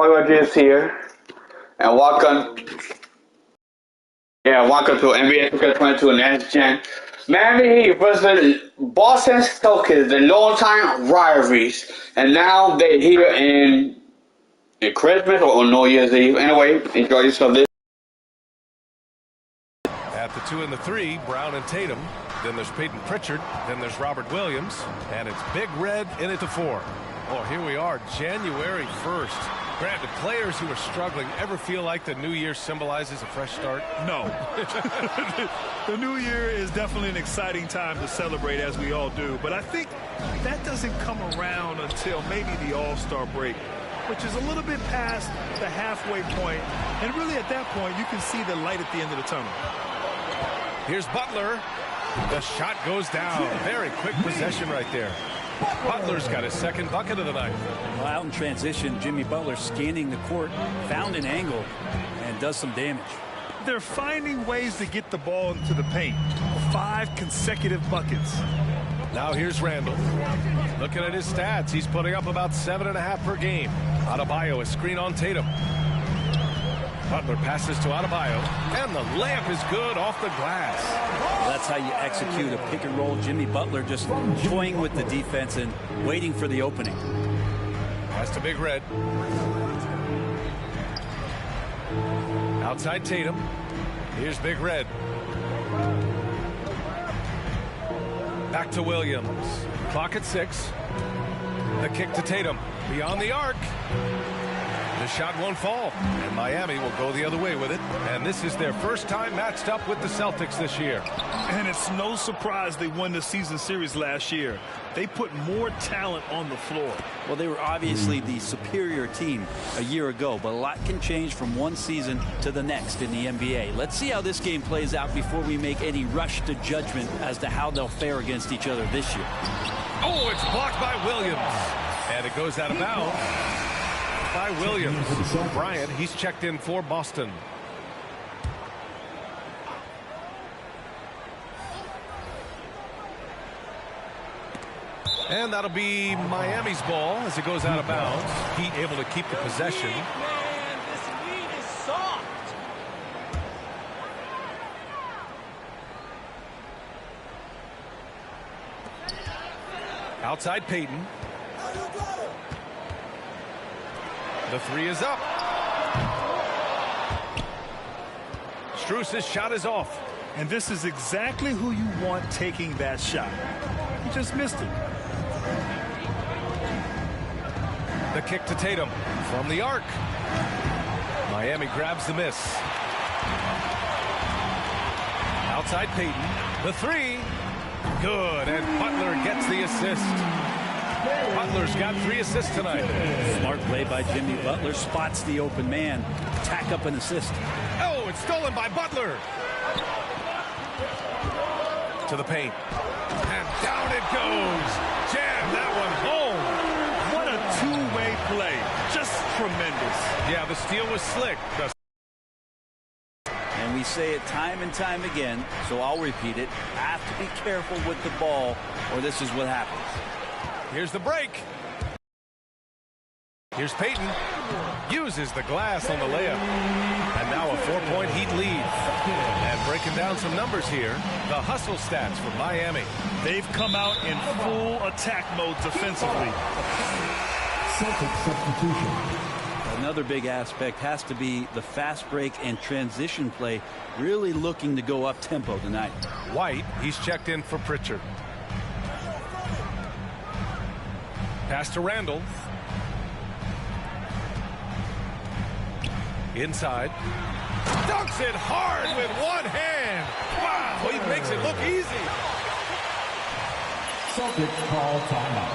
Paul Rodgers here, and welcome to NBA 2K22 Next Gen. Miami Heat versus Boston Celtics, the long-time rivalries, and now they're here in Christmas or New Year's Eve. Anyway, enjoy yourself. At the 2 and the 3, Brown and Tatum. Then there's Peyton Pritchard. Then there's Robert Williams. And it's Big Red in at the 4. Oh, here we are, January 1st. Grant, the players who are struggling ever feel like the new year symbolizes a fresh start? No. The new year is definitely an exciting time to celebrate, as we all do. But I think that doesn't come around until maybe the All-Star break, which is a little bit past the halfway point. And really at that point, you can see the light at the end of the tunnel. Here's Butler. The shot goes down. Very quick possession right there. Butler's got his second bucket of the night. Well, out in transition, Jimmy Butler scanning the court, found an angle, and does some damage. They're finding ways to get the ball into the paint. 5 consecutive buckets. Now here's Randall. Looking at his stats, he's putting up about 7.5 per game. Adebayo, a screen on Tatum. Butler passes to Adebayo, and the layup is good off the glass. Well, that's how you execute a pick and roll. Jimmy Butler just toying with the defense and waiting for the opening. Pass to Big Red. Outside Tatum. Here's Big Red. Back to Williams. Clock at 6. The kick to Tatum. Beyond the arc. The shot won't fall, and Miami will go the other way with it. And this is their first time matched up with the Celtics this year. And it's no surprise they won the season series last year. They put more talent on the floor. Well, they were obviously the superior team a year ago, but a lot can change from one season to the next in the NBA. Let's see how this game plays out before we make any rush to judgment as to how they'll fare against each other this year. Oh, it's blocked by Williams. And it goes out of bounds. By Williams. Bryant, he's checked in for Boston. And that'll be Miami's ball as it goes out of bounds. Heat able to keep the possession. Man, this lead is soft. Outside Peyton. The 3 is up. Strus's shot is off. And this is exactly who you want taking that shot. He just missed it. The kick to Tatum from the arc. Miami grabs the miss. Outside Peyton. The 3. Good. And Butler gets the assist. Butler's got 3 assists tonight. Smart play by Jimmy Butler. Spots the open man. Tack up an assist. Oh, it's stolen by Butler. To the paint. And down it goes. Jam that one home. What a two-way play. Just tremendous. Yeah, the steal was slick. And we say it time and time again, so I'll repeat it. Have to be careful with the ball, or this is what happens. Here's the break. Here's Peyton. Uses the glass on the layup. And now a 4-point Heat lead. And breaking down some numbers here, the hustle stats for Miami. They've come out in full attack mode defensively. Celtics substitution. Another big aspect has to be the fast break and transition play, really looking to go up tempo tonight. White, he's checked in for Pritchard. Pass to Randall. Inside. Dunks it hard with one hand. Wow, he makes it look easy. Celtics call timeout.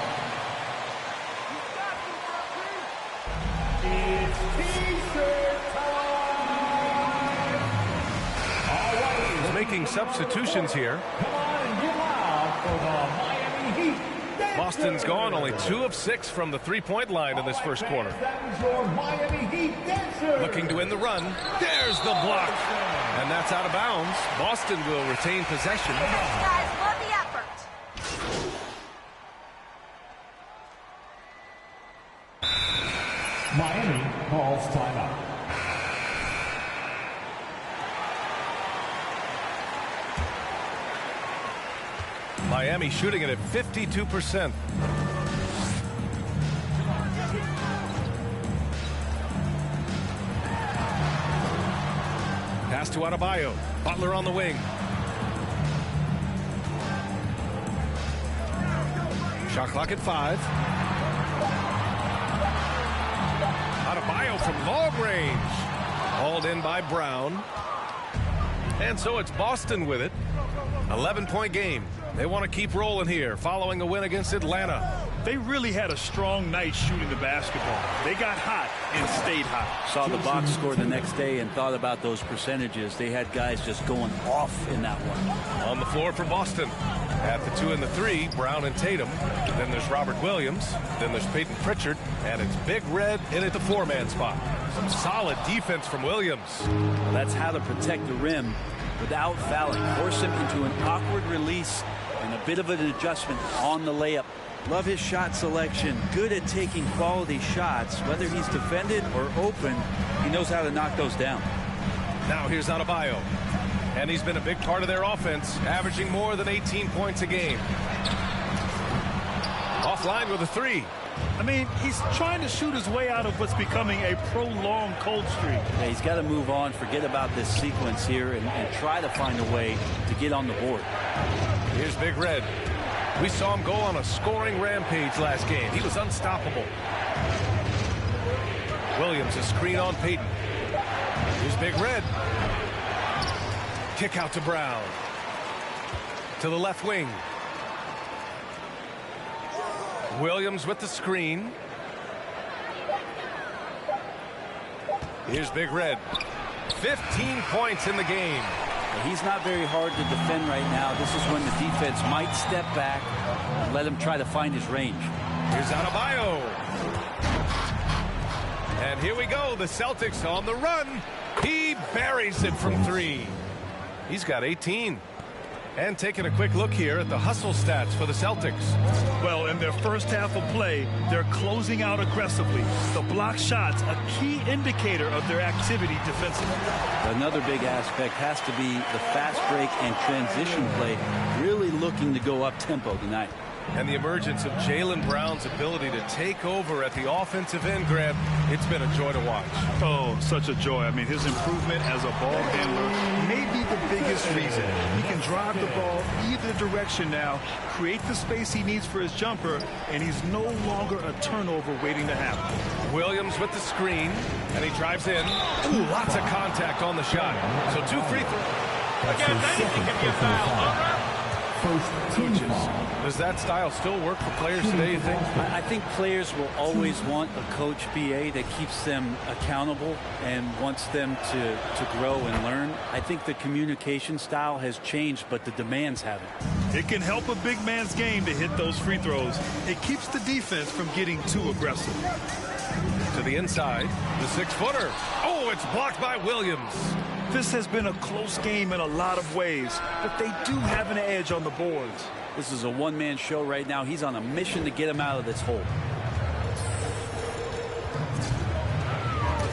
It's T-shirt time. All right. He's making substitutions here. Come on and give out for the Miami Heat. Boston's gone only 2 of 6 from the 3-point line in this first quarter. Looking to win the run. There's the block. And that's out of bounds. Boston will retain possession. Guys, love the effort. Miami calls timeout. Miami shooting it at 52%. Pass to Adebayo. Butler on the wing. Shot clock at 5. Adebayo from long range. Hauled in by Brown. And so it's Boston with it. 11-point game. They want to keep rolling here following a win against Atlanta. They really had a strong night shooting the basketball. They got hot and stayed hot. Saw the box score the next day and thought about those percentages. They had guys just going off in that one. On the floor for Boston. At the 2 and the 3, Brown and Tatum. Then there's Robert Williams. Then there's Peyton Pritchard. And it's Big Red in at the 4-man spot. Some solid defense from Williams. Well, that's how to protect the rim without fouling. Force him into an awkward release and a bit of an adjustment on the layup. Love his shot selection. Good at taking quality shots. Whether he's defended or open, he knows how to knock those down. Now here's Adebayo. And he's been a big part of their offense, averaging more than 18 points a game. Offline with a 3. I mean, he's trying to shoot his way out of what's becoming a prolonged cold streak. Yeah, he's got to move on, forget about this sequence here, and try to find a way to get on the board. Here's Big Red. We saw him go on a scoring rampage last game. He was unstoppable. Williams, a screen on Peyton. Here's Big Red. Kick out to Brown. To the left wing. Williams with the screen. Here's Big Red. 15 points in the game. He's not very hard to defend right now. This is when the defense might step back and let him try to find his range. Here's Adebayo. And here we go. The Celtics on the run. He buries it from 3. He's got 18. And taking a quick look here at the hustle stats for the Celtics. Well, in their first half of play, they're closing out aggressively. The block shots, a key indicator of their activity defensively. Another big aspect has to be the fast break and transition play, really looking to go up tempo tonight. And the emergence of Jaylen Brown's ability to take over at the offensive end, Grant, it's been a joy to watch. Oh, such a joy. I mean, his improvement as a ball handler may be the biggest reason. He can drive the ball either direction now, create the space he needs for his jumper, and he's no longer a turnover waiting to happen. Williams with the screen, and he drives in. Ooh, lots of contact on the shot. So 2 free throws. Again, anything can be a foul. First team foul. Does that style still work for players today, you think? I think players will always want a coach BA that keeps them accountable and wants them to grow and learn. I think the communication style has changed, but the demands haven't. It can help a big man's game to hit those free throws. It keeps the defense from getting too aggressive. To the inside, the 6-footer. Oh, it's blocked by Williams. This has been a close game in a lot of ways, but they do have an edge on the boards. This is a one-man show right now. He's on a mission to get him out of this hole.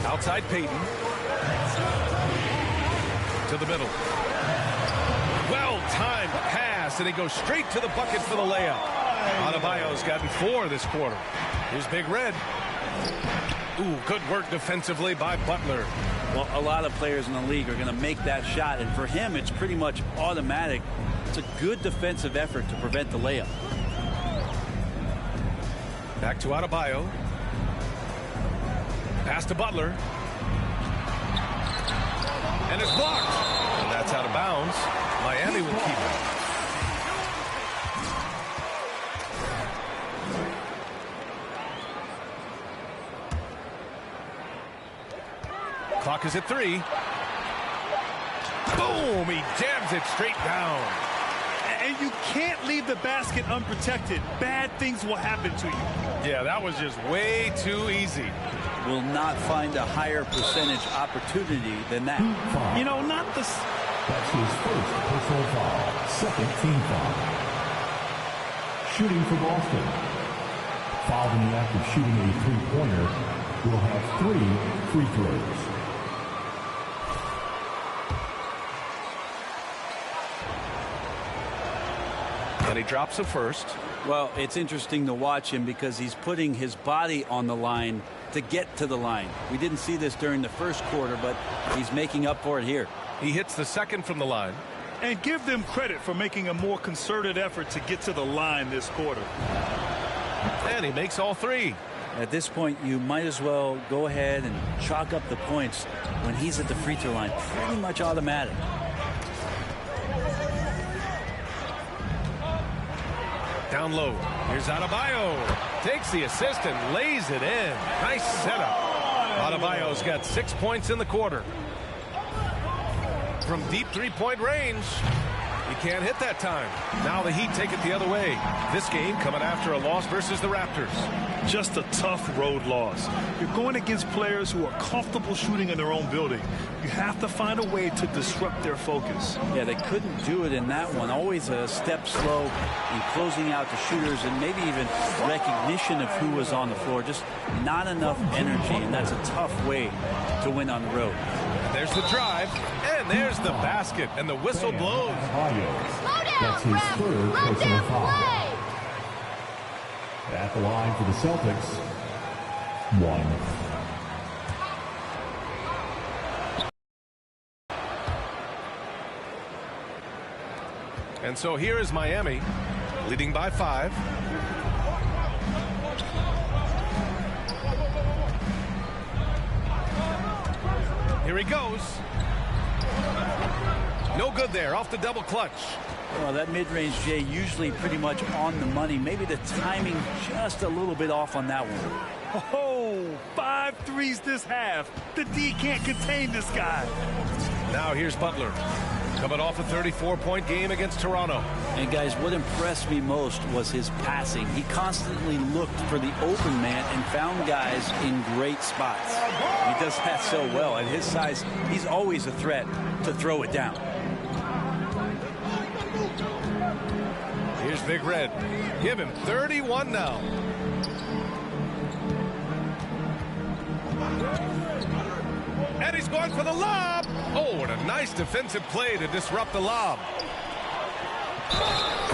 Outside Peyton. To the middle. Well-timed pass, and he goes straight to the bucket for the layup. Adebayo's gotten 4 this quarter. Here's Big Red. Ooh, good work defensively by Butler. Well, a lot of players in the league are going to make that shot, and for him, it's pretty much automatic. It's a good defensive effort to prevent the layup. Back to Adebayo. Pass to Butler. And it's blocked. And that's out of bounds. Miami will keep it. Clock is at 3. Boom! He jams it straight down. And you can't leave the basket unprotected. Bad things will happen to you. Yeah, that was just way too easy. Will not find a higher percentage opportunity than that. You know, not the... That's his first personal foul. Second team foul. Shooting for Boston. Fouled in the act of shooting a three-pointer will have 3 free throws. And he drops a first. Well, it's interesting to watch him because he's putting his body on the line to get to the line. We didn't see this during the first quarter, but he's making up for it here. He hits the second from the line. And give them credit for making a more concerted effort to get to the line this quarter. And he makes all 3. At this point, you might as well go ahead and chalk up the points when he's at the free throw line. Pretty much automatic. Down low. Here's Adebayo. Takes the assist and lays it in. Nice setup. Adebayo's got 6 points in the quarter. From deep three-point range. He can't hit that time. Now the Heat take it the other way. This game coming after a loss versus the Raptors. Just a tough road loss. You're going against players who are comfortable shooting in their own building. You have to find a way to disrupt their focus. Yeah, they couldn't do it in that one. Always a step slow in closing out the shooters and maybe even recognition of who was on the floor. Just not enough energy, and that's a tough way to win on the road. There's the drive, and there's the basket, and the whistle blows. That's his third personal foul. At the line for the Celtics, 1. And so here is Miami, leading by 5. Here he goes. No good there, off the double clutch. Well, that mid-range, Jay, usually pretty much on the money. Maybe the timing just a little bit off on that one. Oh, 5 threes this half. The D can't contain this guy. Now here's Butler, coming off a 34-point game against Toronto. And guys, what impressed me most was his passing. He constantly looked for the open man and found guys in great spots. He does that so well. At his size, he's always a threat to throw it down. Here's Big Red. Give him 31 now. And he's going for the lob. Oh, what a nice defensive play to disrupt the lob.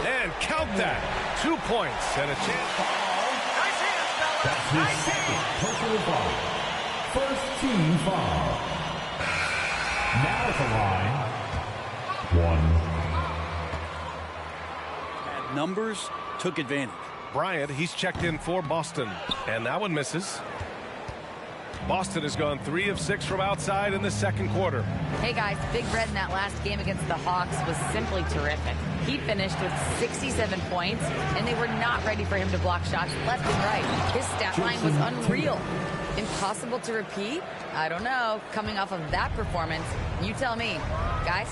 And count that. 2 points and a chance. Nice hands, fellas. That's his Nice second hands. personal foul. First team foul. Now at the line, 1. Numbers took advantage. Bryant, he's checked in for Boston. And that one misses. Boston has gone 3 of 6 from outside in the second quarter. Hey guys, Big Red in that last game against the Hawks was simply terrific. He finished with 67 points, and they were not ready for him to block shots left and right. His stat line was unreal. Impossible to repeat? I don't know. Coming off of that performance, you tell me. Guys?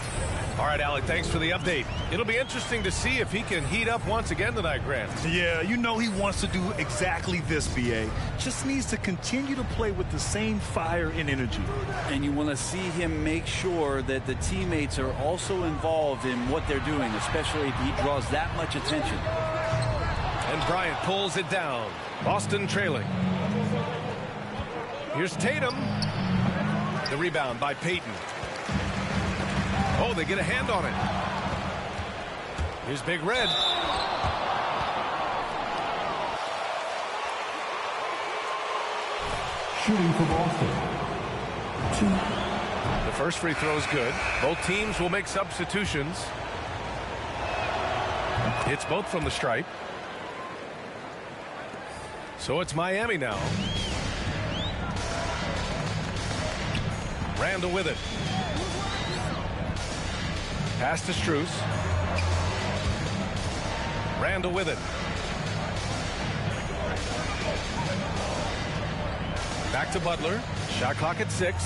All right, Alec, thanks for the update. It'll be interesting to see if he can heat up once again tonight, Grant. Yeah, you know he wants to do exactly this, BA. Just needs to continue to play with the same fire and energy. And you want to see him make sure that the teammates are also involved in what they're doing, especially if he draws that much attention. And Bryant pulls it down. Boston trailing. Here's Tatum. The rebound by Payton. Oh, they get a hand on it. Here's Big Red. Shooting for Boston, 2. The first free throw is good. Both teams will make substitutions. It's both from the stripe. So it's Miami now. Randall with it. Pass to Strus. Randall with it. Back to Butler. Shot clock at 6.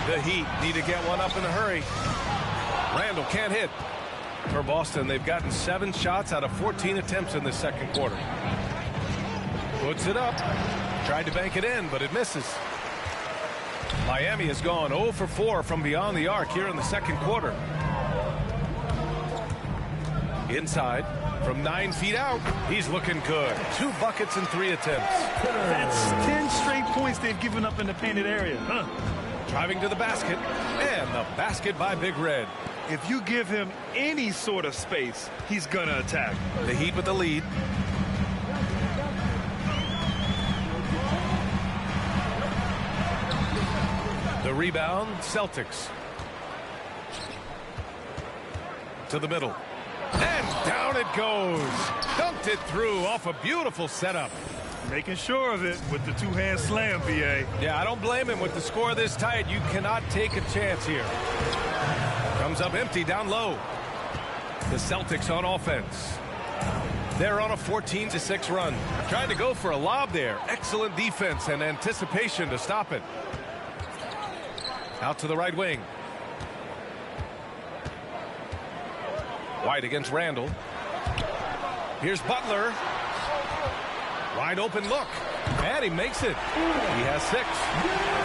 The Heat need to get one up in a hurry. Randall can't hit. For Boston, they've gotten 7 shots out of 14 attempts in the second quarter. Puts it up. Tried to bank it in, but it misses. Miami has gone 0 for 4 from beyond the arc here in the second quarter. Inside, from 9 feet out, he's looking good. 2 buckets in 3 attempts. That's 10 straight points they've given up in the painted area. Driving to the basket, and the basket by Big Red. If you give him any sort of space, he's going to attack. The Heat with the lead. The rebound, Celtics. To the middle. And down it goes. Dunked it through off a beautiful setup. Making sure of it with the two-hand slam, BA. Yeah, I don't blame him. With the score this tight, you cannot take a chance here. Comes up empty down low. The Celtics on offense. They're on a 14-6 run. Trying to go for a lob there. Excellent defense and anticipation to stop it. Out to the right wing. White against Randall. Here's Butler. Wide open look. And he makes it. He has 6.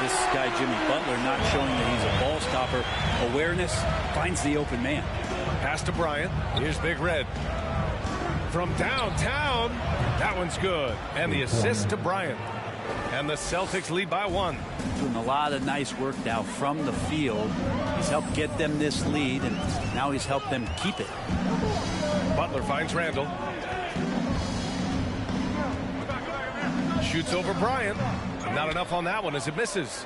This guy, Jimmy Butler, not showing that he's a ball stopper. Awareness, finds the open man. Pass to Bryant. Here's Big Red. From downtown. That one's good. And the assist to Bryant. And the Celtics lead by 1. Doing a lot of nice work now from the field. He's helped get them this lead, and now he's helped them keep it. Butler finds Randall. Shoots over Bryant. Not enough on that one as it misses.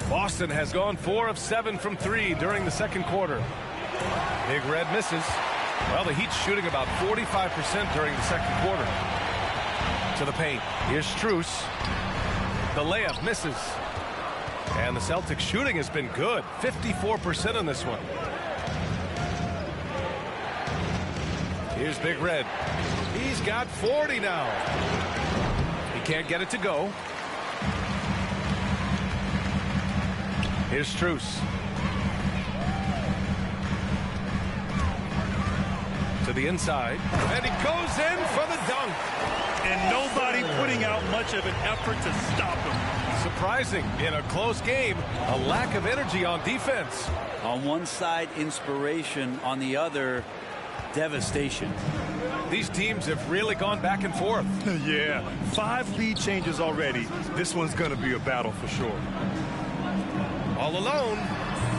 Boston has gone 4 of 7 from 3 during the second quarter. Big Red misses. Well, the Heat's shooting about 45% during the second quarter. To the paint. Here's Strus. The layup misses. And the Celtics shooting has been good. 54% on this one. Here's Big Red. He's got 40 now. He can't get it to go. Here's Strus. To the inside. And he goes in for the dunk. And nobody putting out much of an effort to stop him. Surprising in a close game, a lack of energy on defense. On one side, inspiration. On the other, devastation. These teams have really gone back and forth. Yeah, 5 lead changes already. This one's going to be a battle for sure. All alone.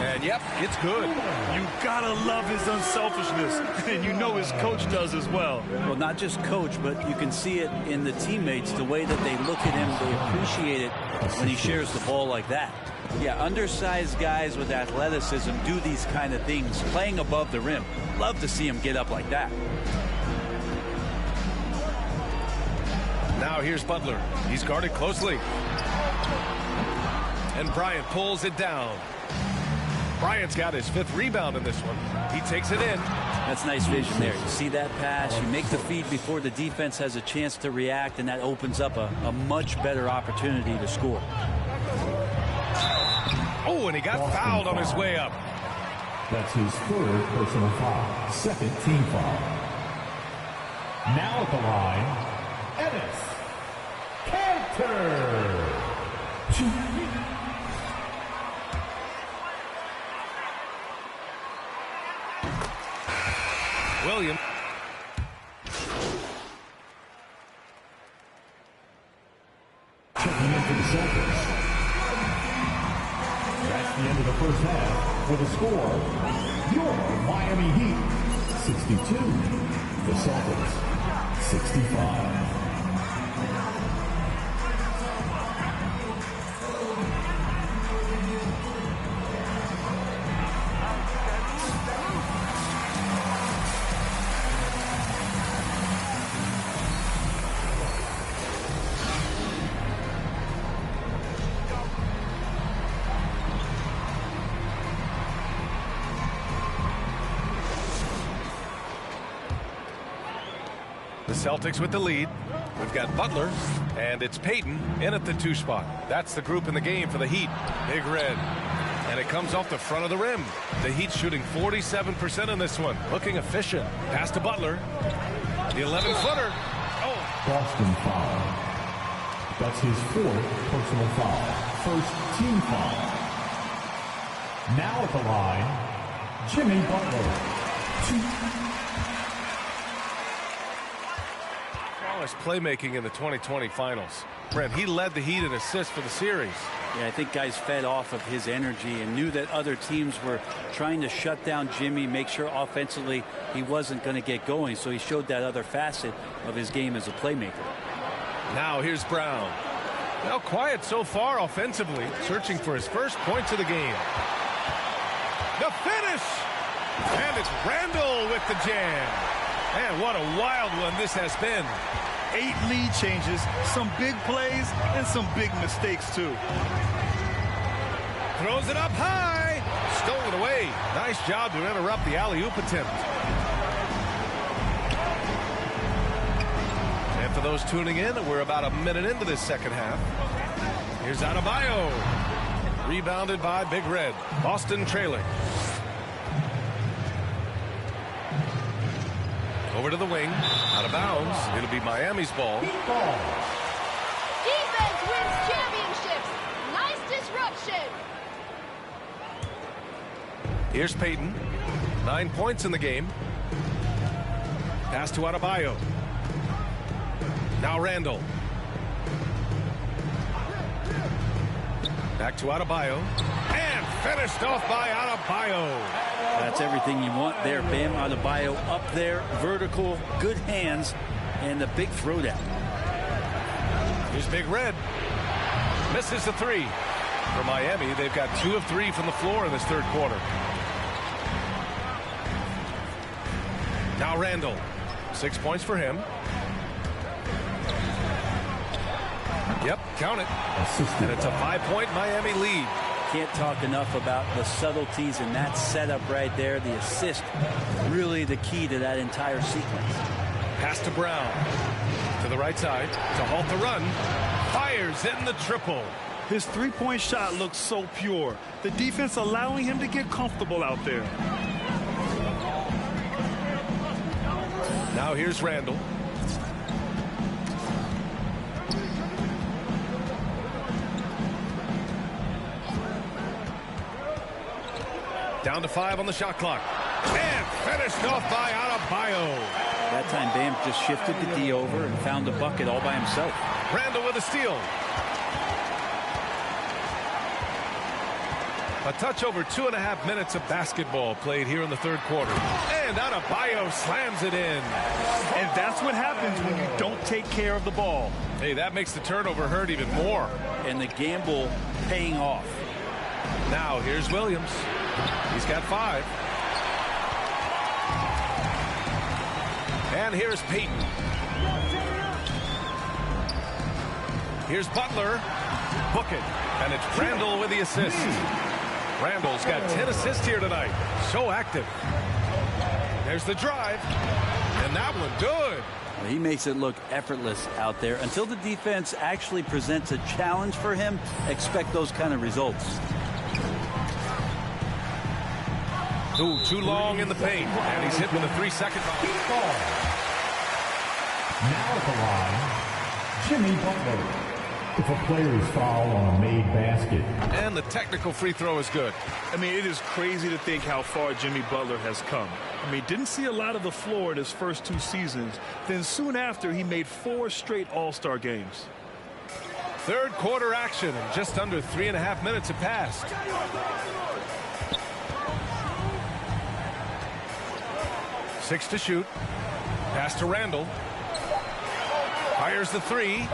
And yep, it's good. You gotta love his unselfishness, and you know his coach does as well. Well, not just coach, but you can see it in the teammates, the way that they look at him. They appreciate it when he shares the ball like that. Yeah, undersized guys with athleticism do these kind of things, playing above the rim. Love to see him get up like that. Now here's Butler. He's guarded closely. And Bryant pulls it down. Bryant's got his 5th rebound in this one. He takes it in. That's nice vision there. You see that pass, you make the feed before the defense has a chance to react, and that opens up a much better opportunity to score. Oh, and he got fouled on his way up. That's his 3rd personal foul. 2nd team foul. Now at the line, Ennis Cantor. Williams. Checking in for the Celtics. That's the end of the first half. For the score, your Miami Heat 62. The Celtics 65. The Celtics with the lead. We've got Butler, and it's Payton in at the 2 spot. That's the group in the game for the Heat. Big Red. And it comes off the front of the rim. The Heat shooting 47% in this one. Looking efficient. Pass to Butler. The 11-footer. Oh. Boston foul. That's his 4th personal foul. 1st team foul. Now at the line, Jimmy Butler. prowess playmaking in the 2020 finals. Brent, he led the Heat in assists for the series. Yeah, I think guys fed off of his energy and knew that other teams were trying to shut down Jimmy, make sure offensively he wasn't going to get going. So he showed that other facet of his game as a playmaker. Now here's Brown. Now quiet so far offensively, searching for his first points of the game. The finish! And it's Randall with the jam. Man, what a wild one this has been. 8 lead changes, some big plays, and some big mistakes, too. Throws it up high. Stolen away. Nice job to interrupt the alley-oop attempt. And for those tuning in, we're about a minute into this second half. Here's Adebayo. Rebounded by Big Red. Boston trailing. Over to the wing. Out of bounds. It'll be Miami's ball. Defense wins championships. Nice disruption. Here's Payton. 9 points in the game. Pass to Adebayo. Now Randall. Back to Adebayo. And finished off by Adebayo. That's everything you want there. Bam Adebayo up there, vertical, good hands, and the big throwdown. Here's Big Red. Misses the three. For Miami, they've got 2 of 3 from the floor in this third quarter. Now Randall. 6 points for him. Yep, count it. And it's a 5-point Miami lead. Can't talk enough about the subtleties in that setup right there. The assist, really the key to that entire sequence. Pass to Brown. To the right side to halt the run. Fires in the triple. His three-point shot looks so pure. The defense allowing him to get comfortable out there. Now here's Randall. Down to 5 on the shot clock. And finished off by Adebayo. That time Bam just shifted the D over and found the bucket all by himself. Randall with a steal. A touch over 2.5 minutes of basketball played here in the third quarter. And Adebayo slams it in. And that's what happens when you don't take care of the ball. Hey, that makes the turnover hurt even more. And the gamble paying off. Now here's Williams. He's got 5. And here's Payton. Here's Butler. Book it. And it's Randall with the assist. Randall's got 10 assists here tonight. So active. There's the drive. And that one good. He makes it look effortless out there. Until the defense actually presents a challenge for him, expect those kind of results. Ooh, too long in the paint. And he's hit with a 3-second foul. Now at the line, Jimmy Butler. If a player is fouled on a made basket. And the technical free throw is good. I mean, it is crazy to think how far Jimmy Butler has come. I mean, didn't see a lot of the floor in his first 2 seasons. Then soon after, he made 4 straight All-Star games. Third quarter action, and just under 3.5 minutes have passed. Six to shoot. Pass to Randall. Fires the 3.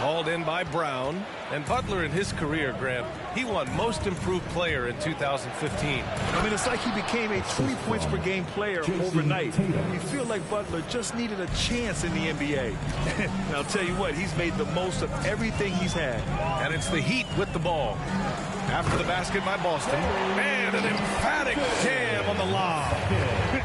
Hauled in by Brown. And Butler in his career, Grant, he won Most Improved Player in 2015. I mean, it's like he became a 20 points per game player overnight. We feel like Butler just needed a chance in the NBA. And I'll tell you what, he's made the most of everything he's had. And it's the Heat with the ball. After the basket by Boston. And an emphatic jam on the lob.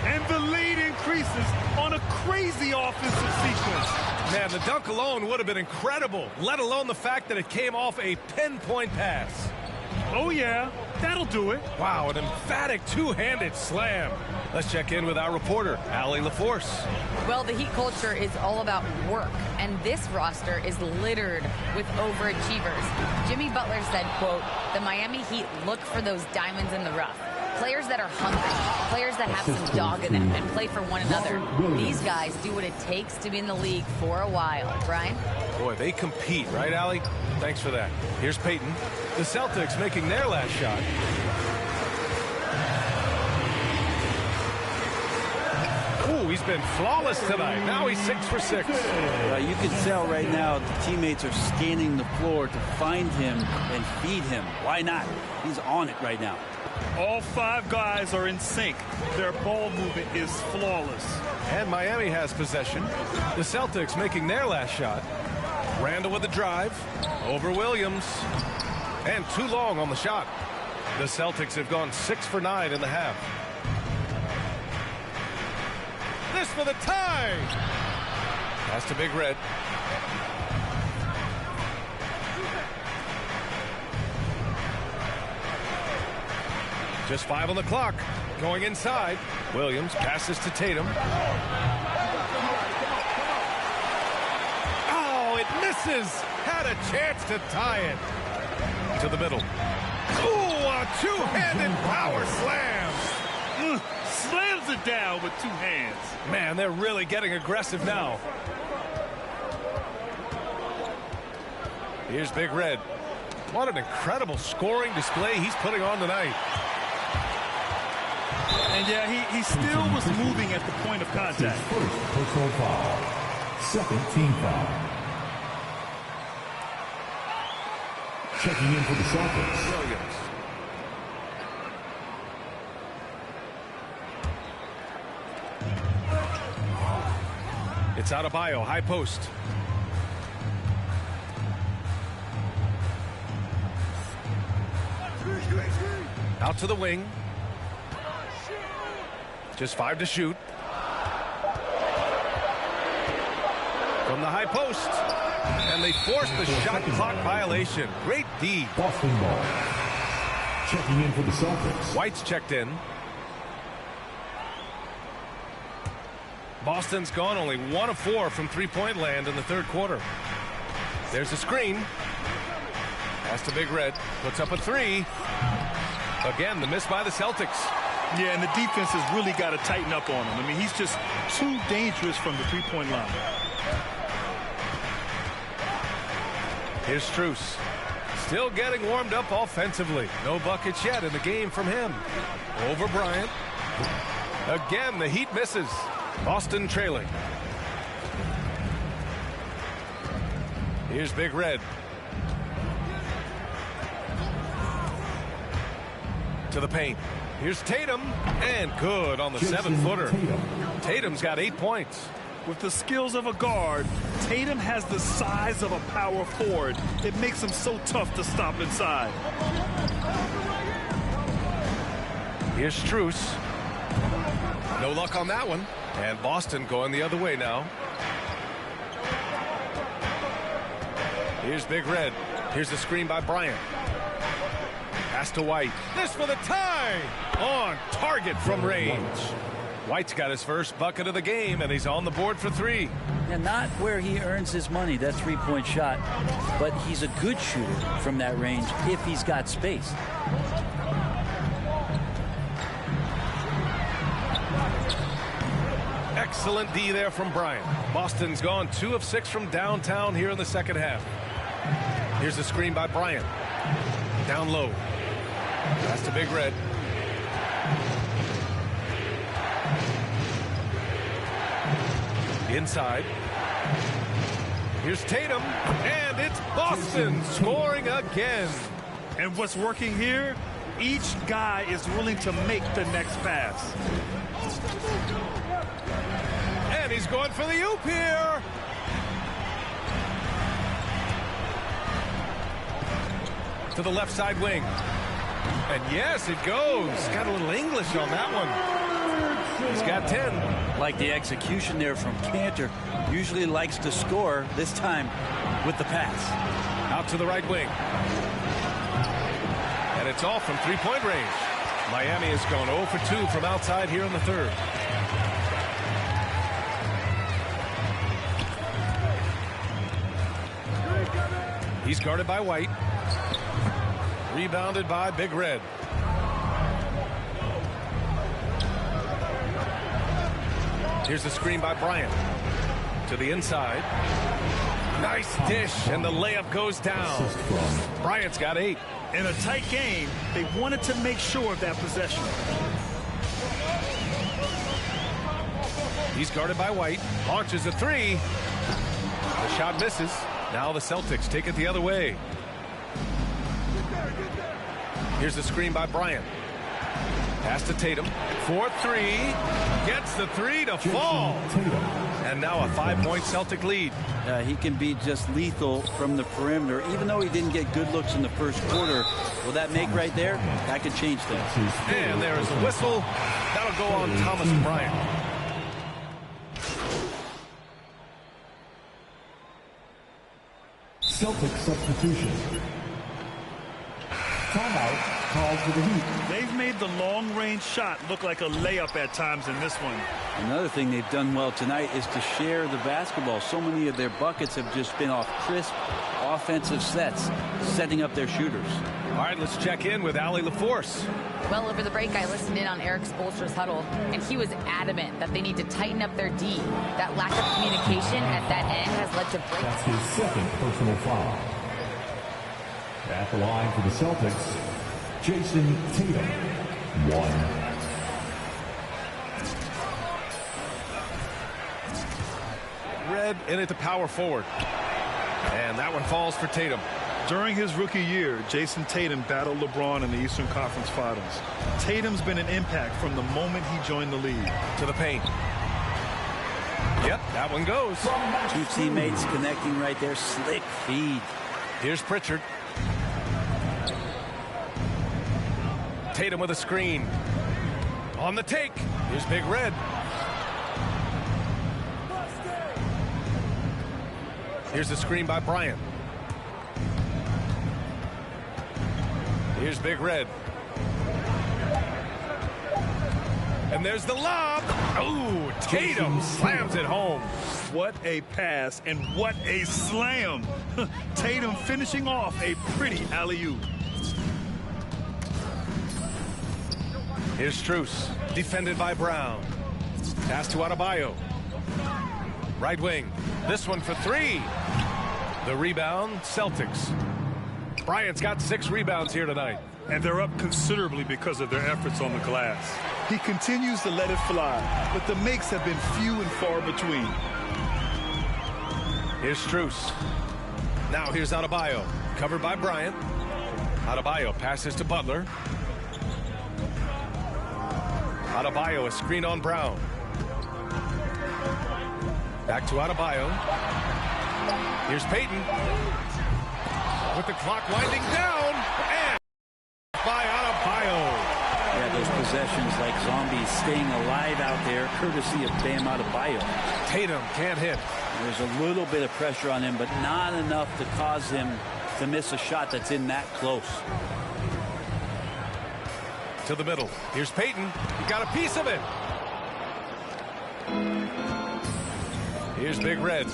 And the lead increases on a crazy offensive sequence. Man, the dunk alone would have been incredible, let alone the fact that it came off a pinpoint pass. Oh, yeah, that'll do it. Wow, an emphatic two-handed slam. Let's check in with our reporter, Allie LaForce. Well, the Heat culture is all about work, and this roster is littered with overachievers. Jimmy Butler said, quote, "The Miami Heat look for those diamonds in the rough." Players that are hungry, players that have some dog in them and play for one another. These guys do what it takes to be in the league for a while. Brian? Boy, they compete, right, Allie? Thanks for that. Here's Peyton. The Celtics making their last shot. Ooh, he's been flawless tonight. Now he's 6 for 6. You can tell right now the teammates are scanning the floor to find him and feed him. Why not? He's on it right now. All 5 guys are in sync. Their ball movement is flawless. And Miami has possession. The Celtics making their last shot. Randall with the drive. Over Williams. And too long on the shot. The Celtics have gone 6 for 9 in the half. This for the tie. Pass to Big Red. Just 5 on the clock. Going inside. Williams passes to Tatum. Oh, it misses. Had a chance to tie it. To the middle. Ooh, a two-handed power slam. Slams it down with 2 hands. Man, they're really getting aggressive now. Here's Big Red. What an incredible scoring display he's putting on tonight. And yeah, he still was moving at the point of contact. First personal foul. Second team foul. Checking in for the Celtics. Williams. It's Adebayo, high post. Out to the wing. Just 5 to shoot. From the high post. And they force the shot clock violation. Great D. Boston ball. Checking in for the Celtics. White's checked in. Boston's gone only 1 of 4 from three-point land in the third quarter. There's a screen. Pass to Big Red. Puts up a 3. Again, the miss by the Celtics. Yeah, and the defense has really got to tighten up on him. I mean, he's just too dangerous from the three-point line. Here's Strus. Still getting warmed up offensively. No buckets yet in the game from him. Over Bryant. Again, the Heat misses. Boston trailing. Here's Big Red. To the paint. Here's Tatum. And good on the 7-footer. Tatum's got 8 points. With the skills of a guard, Tatum has the size of a power forward. It makes him so tough to stop inside. Here's Strus. No luck on that one. And Boston going the other way now. Here's Big Red. Here's the screen by Bryant. Pass to White. This for the tie. On target from range. White's got his first bucket of the game, and he's on the board for 3. And not where he earns his money, that three-point shot, but he's a good shooter from that range if he's got space. Excellent D there from Bryant. Boston's gone 2 of 6 from downtown here in the second half. Here's the screen by Bryant. Down low. Pass to Big Red. Inside. Here's Tatum. And it's Boston scoring again. And what's working here? Each guy is willing to make the next pass. And he's going for the oop here. To the left side wing. And yes, it goes. Got a little English on that one. He's got 10. Like the execution there from Cantor. Usually likes to score, this time with the pass. Out to the right wing. And it's all from three-point range. Miami has gone 0 for 2 from outside here in the third. He's guarded by White. Rebounded by Big Red. Here's the screen by Bryant. To the inside. Nice dish, and the layup goes down. Bryant's got 8. In a tight game, they wanted to make sure of that possession. He's guarded by White. Launches a 3. The shot misses. Now the Celtics take it the other way. Here's the screen by Bryant. Pass to Tatum. 4-3. Gets the 3 to fall. And now a 5-point Celtic lead. He can be just lethal from the perimeter, even though he didn't get good looks in the first quarter. Will that make right there? That could change things. And there is a whistle. That'll go on Thomas Bryant. Celtic substitution. Timeout called for the Heat. They've made the long-range shot look like a layup at times in this one. Another thing they've done well tonight is to share the basketball. So many of their buckets have just been off crisp offensive sets, setting up their shooters. All right, let's check in with Allie LaForce. Well, over the break, I listened in on Eric Spoelstra's huddle, and he was adamant that they need to tighten up their D. That lack of communication at that end has led to breaks. That's his second personal foul. At the line for the Celtics, Jason Tatum, 1. Red in at the power forward. And that one falls for Tatum. During his rookie year, Jason Tatum battled LeBron in the Eastern Conference Finals. Tatum's been an impact from the moment he joined the league. To the paint. Yep, that one goes. 2 teammates connecting right there. Slick feed. Here's Pritchard. Tatum with a screen. On the take. Here's Big Red. Here's the screen by Bryant. Here's Big Red. And there's the lob. Oh, Tatum slams it home. What a pass and what a slam. Tatum finishing off a pretty alley-oop. Here's Strus, defended by Brown. Pass to Adebayo. Right wing. This one for 3. The rebound, Celtics. Bryant's got 6 rebounds here tonight. And they're up considerably because of their efforts on the glass. He continues to let it fly, but the makes have been few and far between. Here's Strus. Now here's Adebayo, covered by Bryant. Adebayo passes to Butler. Adebayo, a screen on Brown. Back to Adebayo. Here's Payton. With the clock winding down. And by Adebayo. Yeah, those possessions like zombies staying alive out there, courtesy of Bam Adebayo. Tatum can't hit. There's a little bit of pressure on him, but not enough to cause him to miss a shot that's in that close. To the middle. Here's Payton. He got a piece of it. Here's Big Red.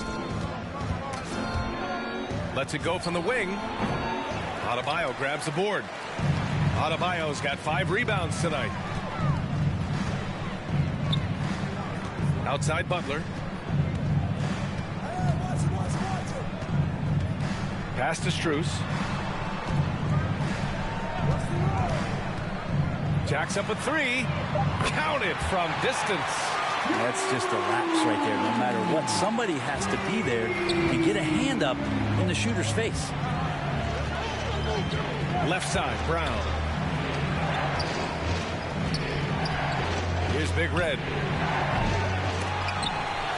Lets it go from the wing. Adebayo grabs the board. Adebayo's got 5 rebounds tonight. Outside Butler. Pass to Strus. Jacks up a 3. Counted from distance. That's just a lapse right there. No matter what, somebody has to be there and get a hand up in the shooter's face. Left side, Brown. Here's Big Red.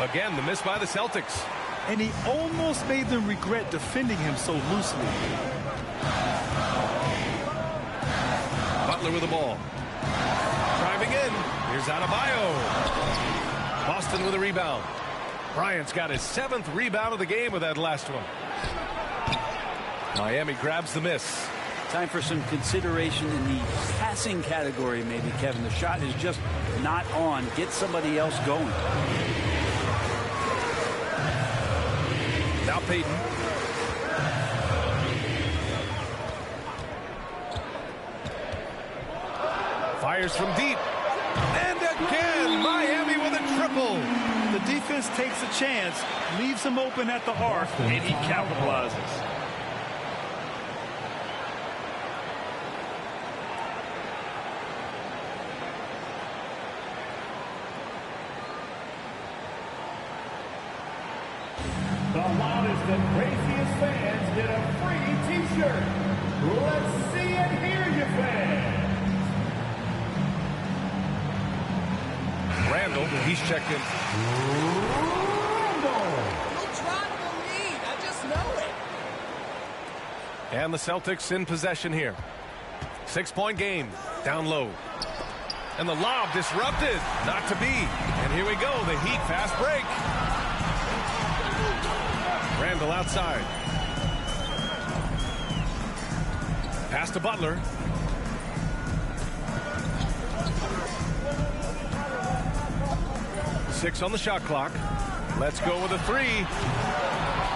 Again, the miss by the Celtics. And he almost made them regret defending him so loosely. Butler with the ball. Driving in. Here's Adebayo. Boston with a rebound. Bryant's got his 7th rebound of the game with that last one. Miami grabs the miss. Time for some consideration in the passing category, maybe, Kevin. The shot is just not on. Get somebody else going. Now Payton. Fires from deep. And again, Miami with a triple. defense takes a chance, leaves him open at the arc, and he capitalizes. The loudest and craziest fans get a free t-shirt. Let's see and hear you, fans. Randall, he's checked in. Randall. No drop for me. I just know it. And the Celtics in possession here. 6-point game, down low. And the lob disrupted, not to be. And here we go, the Heat fast break. Randall outside. Pass to Butler. Six on the shot clock. Let's go with a three.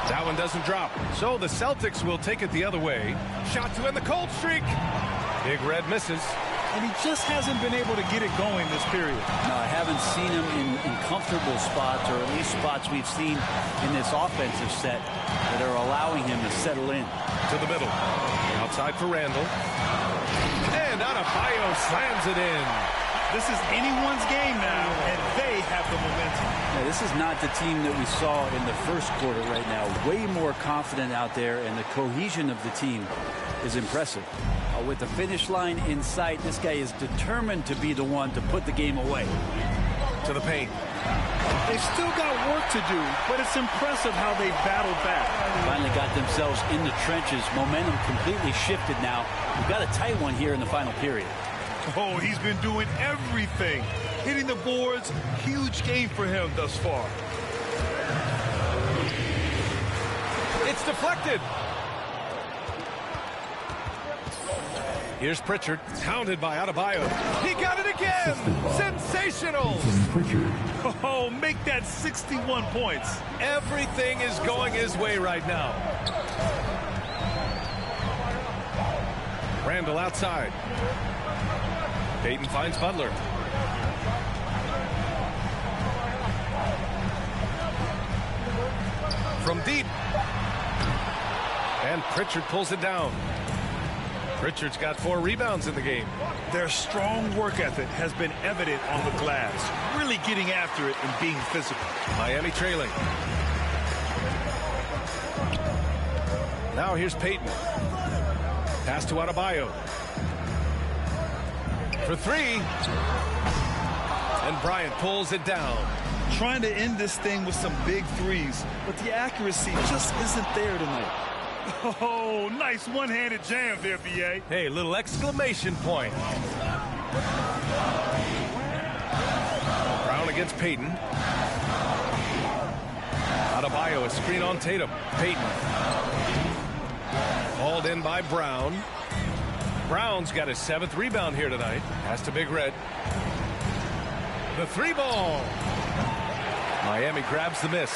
That one doesn't drop. So the Celtics will take it the other way. Shot to end the cold streak. Big Red misses. And he just hasn't been able to get it going this period. No, I haven't seen him in comfortable spots, or at least spots we've seen in this offensive set that are allowing him to settle in. To the middle. Outside for Randall. And Adebayo slams it in. This is anyone's game now, and they have the momentum. Yeah, this is not the team that we saw in the first quarter right now. Way more confident out there, and the cohesion of the team is impressive. With the finish line in sight, this guy is determined to be the one to put the game away. To the paint. They've still got work to do, but it's impressive how they battled back. Finally got themselves in the trenches. Momentum completely shifted now. We've got a tight one here in the final period. Oh, he's been doing everything. Hitting the boards, huge game for him thus far. It's deflected. Here's Pritchard, hounded by Adebayo. He got it again! Sensational! Pritchard. Oh, make that 61 points. Everything is going his way right now. Randall outside. Payton finds Butler. From deep. And Pritchard pulls it down. Pritchard's got 4 rebounds in the game. Their strong work ethic has been evident on the glass, really getting after it and being physical. Miami trailing. Now here's Payton. Pass to Adebayo. For 3. And Bryant pulls it down. Trying to end this thing with some big threes, but the accuracy just isn't there tonight. Oh, nice one-handed jam there, B.A. Hey, little exclamation point. Brown against Payton. Adebayo, a screen on Tatum. Payton. Hauled in by Brown. Brown's got his 7th rebound here tonight. Pass to Big Red. The 3 ball. Miami grabs the miss.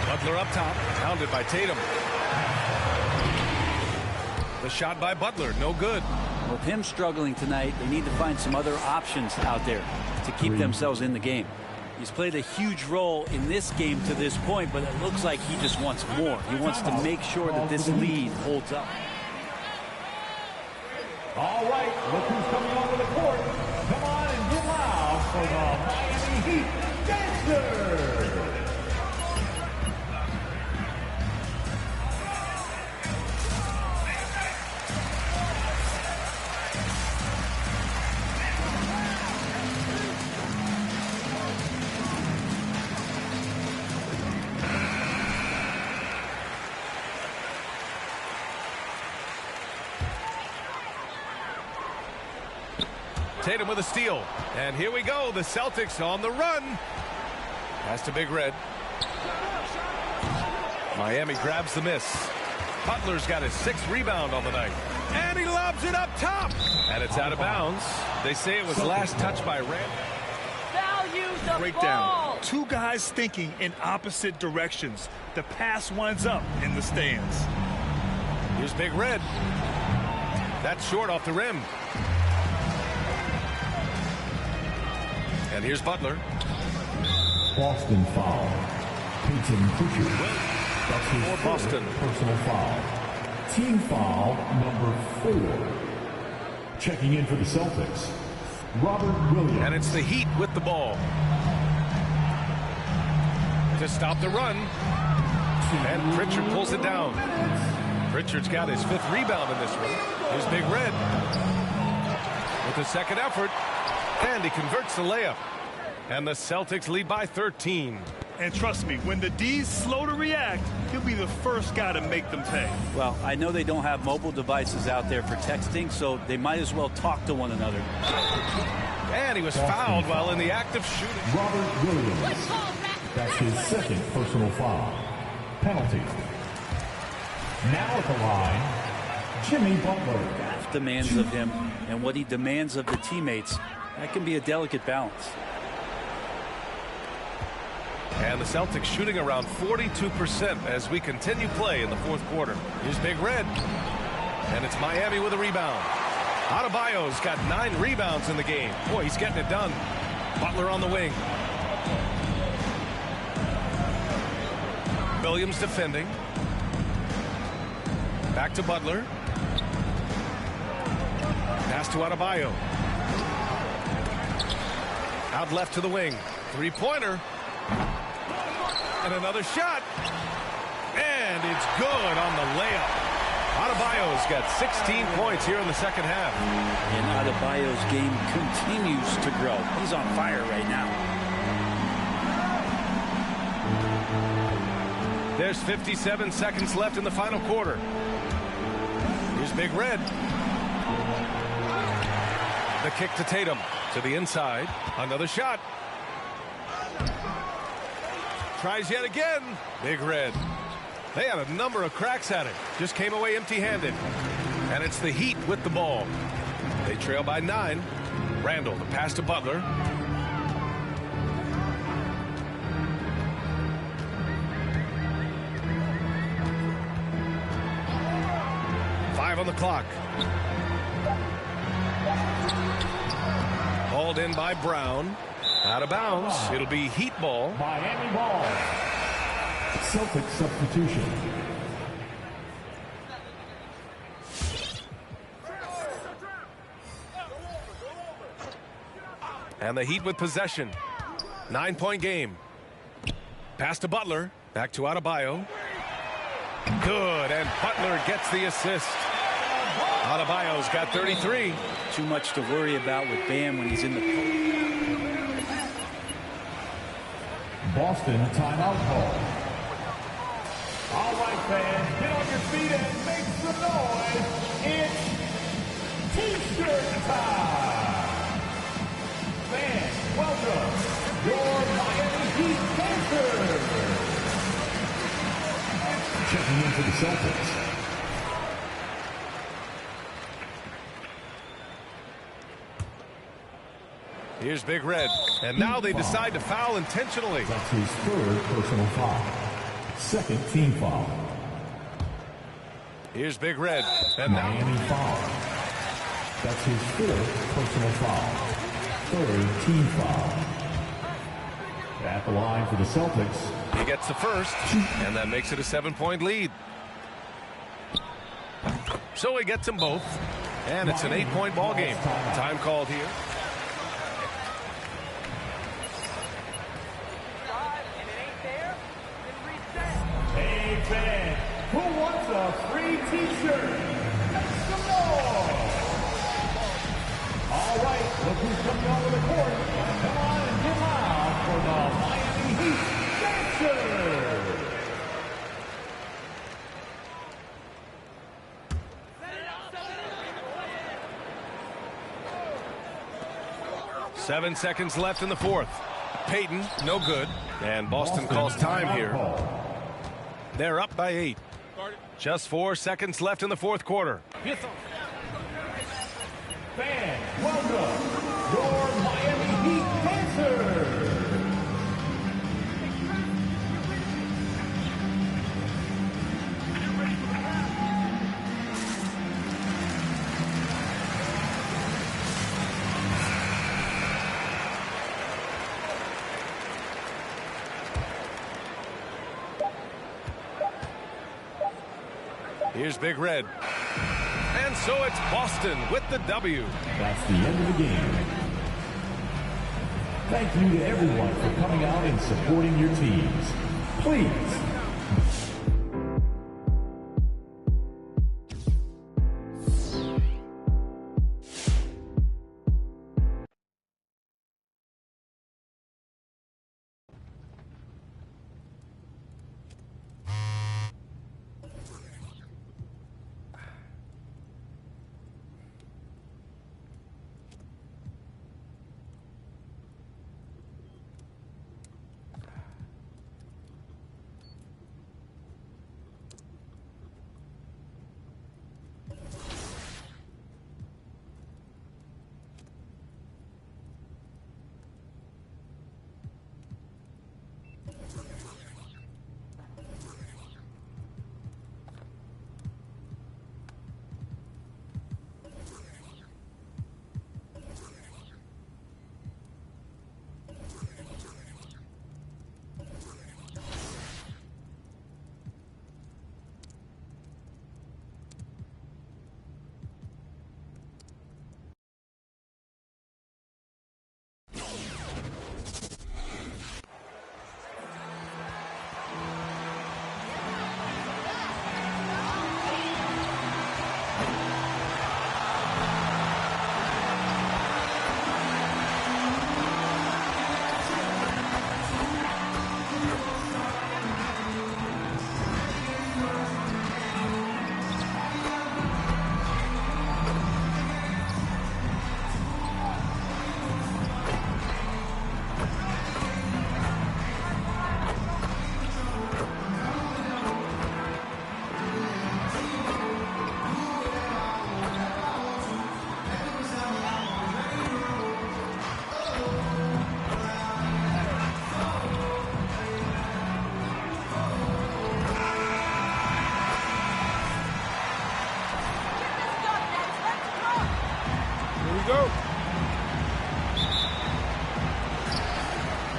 Butler up top, pounded by Tatum. The shot by Butler, no good. With him struggling tonight, they need to find some other options out there to keep themselves in the game. He's played a huge role in this game to this point, but it looks like he just wants more. He wants to make sure that this lead holds up. All right, look who's coming onto the court. Come on and get loud for the Miami Heat Dancers. Tatum with a steal. And here we go. The Celtics on the run. Pass to Big Red. Miami grabs the miss. Butler's got his 6th rebound on the night. And he lobs it up top. And it's out of bounds. They say it was last touched by Randall. Value the Breakdown. ball. 2 guys thinking in opposite directions. The pass winds up in the stands. Here's Big Red. That's short off the rim. And here's Butler. Boston foul. Peyton Pritchard. That's his For first Boston. personal foul. Team foul number 4. Checking in for the Celtics, Robert Williams. And it's the Heat with the ball. To stop the run. And Pritchard pulls it down. Pritchard's got his 5th rebound in this one. Here's Big Red. With the second effort. And he converts the layup. And the Celtics lead by 13. And trust me, when the D's slow to react, he'll be the first guy to make them pay. Well, I know they don't have mobile devices out there for texting, so they might as well talk to one another. And he was fouled while in the act of shooting. Robert Williams. That's his 2nd personal foul. Penalty. Now at the line, Jimmy Butler. Demands of him and what he demands of the teammates. That can be a delicate balance. And the Celtics shooting around 42% as we continue play in the 4th quarter. Here's Big Red. And it's Miami with a rebound. Adebayo's got 9 rebounds in the game. Boy, he's getting it done. Butler on the wing. Williams defending. Back to Butler. Pass to Adebayo. Out left to the wing. 3-pointer. And another shot. And it's good on the layup. Adebayo's got 16 points here in the second half. And Adebayo's game continues to grow. He's on fire right now. There's 57 seconds left in the final quarter. Here's Big Red. The kick to Tatum. To the inside. Another shot. Tries yet again. Big Red. They had a number of cracks at it. Just came away empty-handed. And it's the Heat with the ball. They trail by 9. Randall, the pass to Butler. Five on the clock. Hauled in by Brown. Out of bounds. It'll be Heat ball. Miami ball. Celtic substitution. And the Heat with possession. 9-point game. Pass to Butler. Back to Adebayo. Good. And Butler gets the assist. Adebayo's got 33. Too much to worry about with Bam when he's in the post. Boston timeout call. All right, fans, get on your feet and make some noise. It's T-shirt time. Fans, welcome your Miami Heat Panthers. Checking in for the Celtics. Here's Big Red. And now they decide to foul intentionally. That's his 3rd personal foul. 2nd team foul. Here's Big Red. And now Miami foul. That's his 4th personal foul. 3rd team foul. At the line for the Celtics. he gets the first. And that makes it a 7-point lead. So he gets them both. And it's an 8-point ball game. Time called here. Hey, fan, who wants a free T-shirt? Make some noise! All right, look who's coming onto the court. Come on and get loud for the Miami Heat Dancers! 7 seconds left in the 4th. Payton, no good. And Boston calls time here. They're up by 8. Just 4 seconds left in the 4th quarter. Fans, welcome your Miami Heat Dancers! Here's Big Red. And so it's Boston with the W. That's the end of the game. Thank you to everyone for coming out and supporting your teams. Please.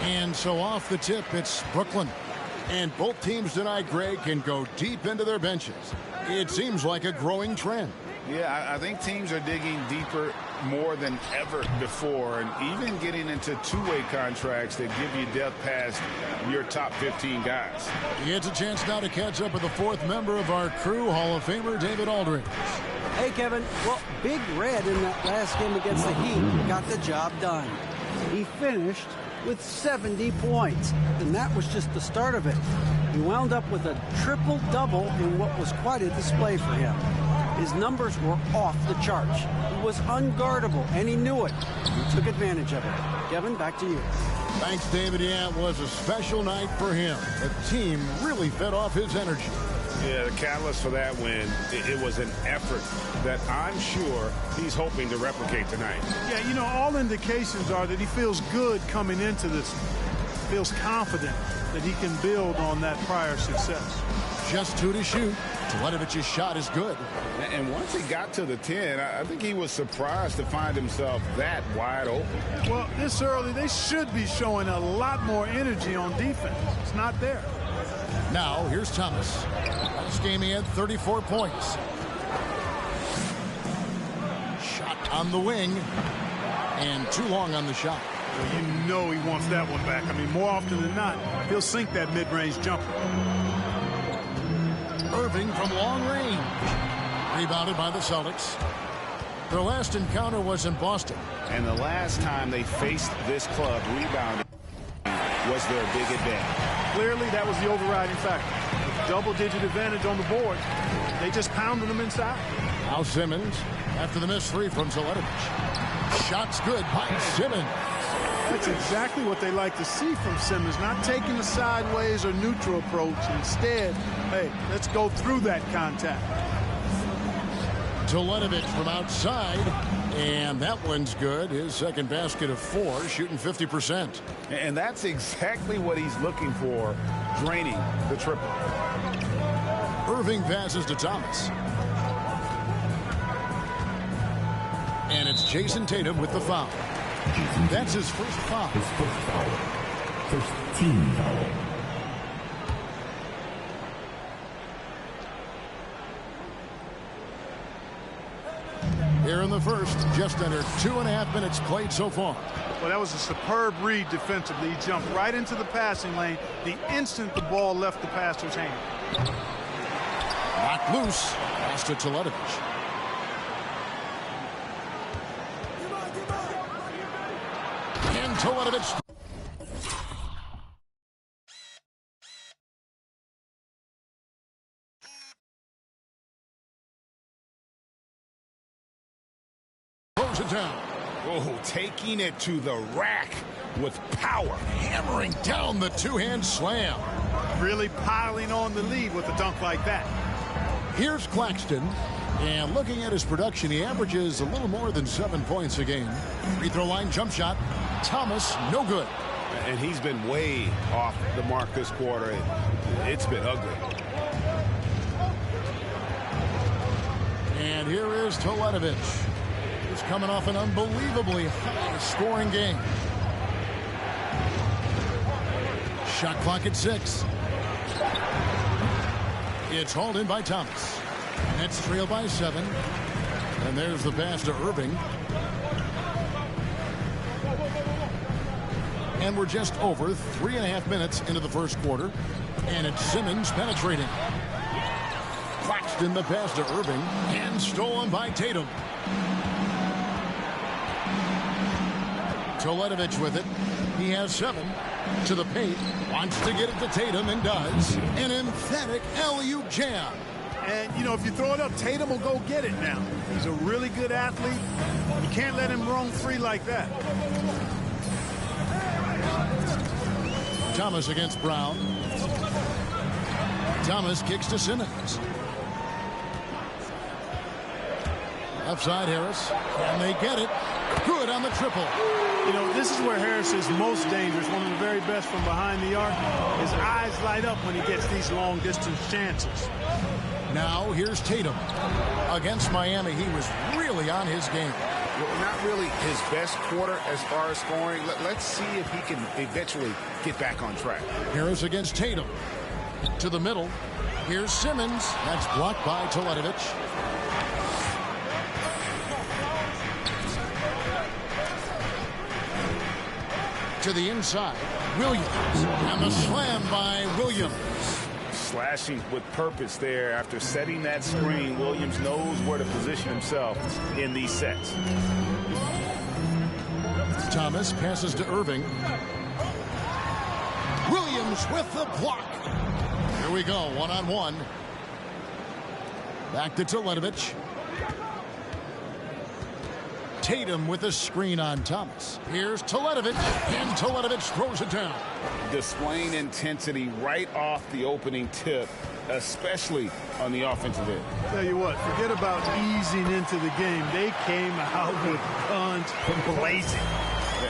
And so off the tip, it's Brooklyn. And both teams tonight, Greg, can go deep into their benches. It seems like a growing trend. Yeah, I think teams are digging deeper more than ever before, and even getting into two-way contracts that give you depth past your top 15 guys. It's a chance now to catch up with the fourth member of our crew, Hall of Famer David Aldridge. Hey, Kevin. Well, Big Red in that last game against the Heat got the job done. He finished with 70 points, and that was just the start of it. He wound up with a triple-double in what was quite a display for him. His numbers were off the charts. He was unguardable, and he knew it. He took advantage of it. Kevin, back to you. Thanks, David. Yeah, it was a special night for him. The team really fed off his energy. Yeah, the catalyst for that win, it was an effort that I'm sure he's hoping to replicate tonight. Yeah, you know, all indications are that he feels good coming into this, feels confident that he can build on that prior success. Just 2 to shoot. Teletovich's shot is good. And once he got to the 10, I think he was surprised to find himself that wide open. Well, this early, they should be showing a lot more energy on defense. It's not there. Now, here's Thomas. Last game he had 34 points. Shot on the wing. And too long on the shot. Well, you know he wants that one back. I mean, more often than not, he'll sink that mid-range jumper. Irving from long range. Rebounded by the Celtics. Their last encounter was in Boston. And the last time they faced this club rebounding was their big advantage. Clearly, that was the overriding factor. With double-digit advantage on the board, they just pounded them inside. Now Simmons, after the missed three from Celtics. Shot's good by Simmons. That's exactly what they like to see from Simmons, not taking a sideways or neutral approach. Instead, hey, let's go through that contact. Teletovic from outside, and that one's good. His second basket of 4, shooting 50%. And that's exactly what he's looking for, draining the triple. Irving passes to Thomas. And it's Jason Tatum with the foul. That's his first foul. His first foul. First team foul. in the first. Just under 2.5 minutes played so far. Well, that was a superb read defensively. He jumped right into the passing lane the instant the ball left the passer's hand. Knocked loose. Pass to Teletovic. And Teletovic. Throws it down. Oh, taking it to the rack with power. Hammering down the two-hand slam. Really piling on the lead with a dunk like that. Here's Claxton. And looking at his production, he averages a little more than 7 points a game. Free throw line jump shot. Thomas, no good. And he's been way off the mark this quarter. It's been ugly. And here is Teletovic. He's coming off an unbelievably high-scoring game. Shot clock at 6. It's hauled in by Thomas. Nets trail by 7. And there's the pass to Irving. And we're just over 3.5 minutes into the first quarter. And it's Simmons penetrating. Claxton the pass to Irving. And stolen by Tatum. Teletovic with it. He has 7 to the paint. Wants to get it to Tatum and does. An emphatic alley-oop jam. And, you know, if you throw it up, Tatum will go get it now. He's a really good athlete. You can't let him roam free like that. Thomas against Brown. Thomas kicks to Simmons. Left side, Harris. And they get it. Good on the triple. You know, this is where Harris is most dangerous, one of the very best from behind the arc. His eyes light up when he gets these long-distance chances. Now, here's Tatum. Against Miami, he was really on his game. Well, not really his best quarter as far as scoring. Let's see if he can eventually get back on track. Harris against Tatum. To the middle. Here's Simmons. That's blocked by Teletovic. To the inside. Williams. And the slam by Williams. Slashing with purpose there. After setting that screen, Williams knows where to position himself in these sets. Thomas passes to Irving. Williams with the block. Here we go, one-on-one. Back to Teletovic. Tatum with a screen on Thomas. Here's Teletovic, and Teletovic throws it down. Displaying intensity right off the opening tip, especially on the offensive end. Tell you what, forget about easing into the game. They came out with guns blazing.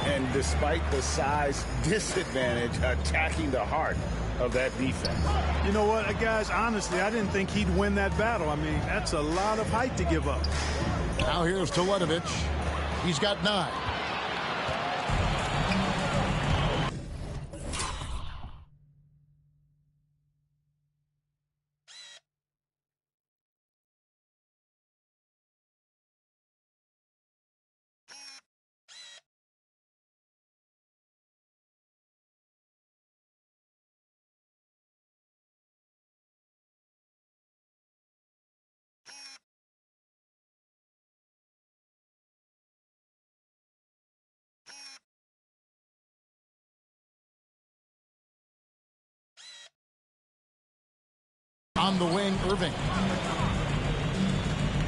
And despite the size disadvantage, attacking the heart of that defense. You know what, guys, honestly, I didn't think he'd win that battle. I mean, that's a lot of height to give up. Now here's Teletovic. He's got 9. On the wing, Irving.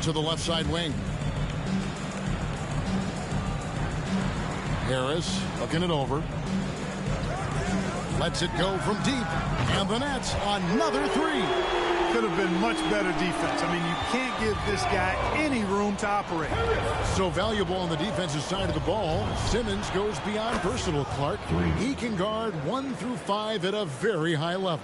To the left side wing. Harris looking it over. Lets it go from deep. And the Nets, another 3. Could have been much better defense. I mean, you can't give this guy any room to operate. So valuable on the defensive side of the ball. Simmons goes beyond personal, Clark. He can guard 1 through 5 at a very high level.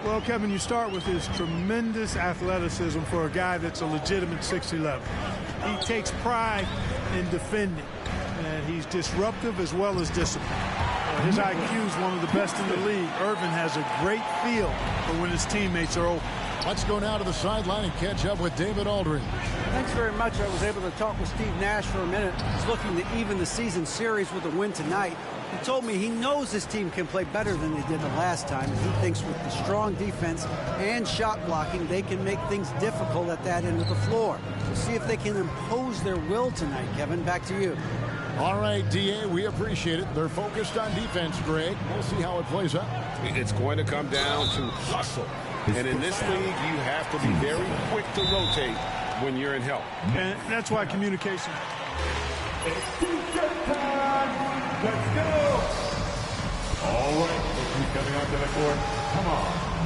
Well, Kevin, you start with his tremendous athleticism for a guy that's a legitimate 6'11". He takes pride in defending, and he's disruptive as well as disciplined. His IQ is one of the best in the league. Irvin has a great feel for when his teammates are open. Let's go now to the sideline and catch up with David Aldridge. Thanks very much. I was able to talk with Steve Nash for a minute. He's looking to even the season series with a win tonight. He told me he knows his team can play better than they did the last time, and he thinks with the strong defense and shot blocking, they can make things difficult at that end of the floor. We'll see if they can impose their will tonight. Kevin, back to you. All right, D.A., we appreciate it. They're focused on defense, Greg. We'll see how it plays out. It's going to come down to hustle. And in this league, you have to be very quick to rotate when you're in help. And that's why communication. It's t-shirt time. Let's go. All right, look who's coming onto the court. Come on,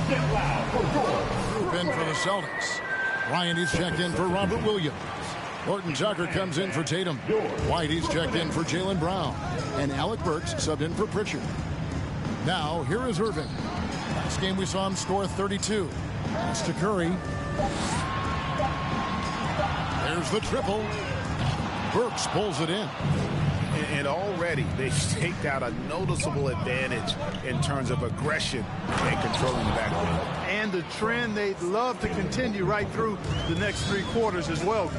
get loud for George. Group in for the Celtics. Ryan is checked in for Robert Williams. Horton Tucker comes in for Tatum. White is checked in for Jaylen Brown. And Alec Burks subbed in for Pritchard. Now, here is Irving. Last game we saw him score 32. Pass to Curry. There's the triple. Burks pulls it in. And already they've staked out a noticeable advantage in terms of aggression and controlling the backcourt. And the trend they'd love to continue right through the next 3 quarters as well.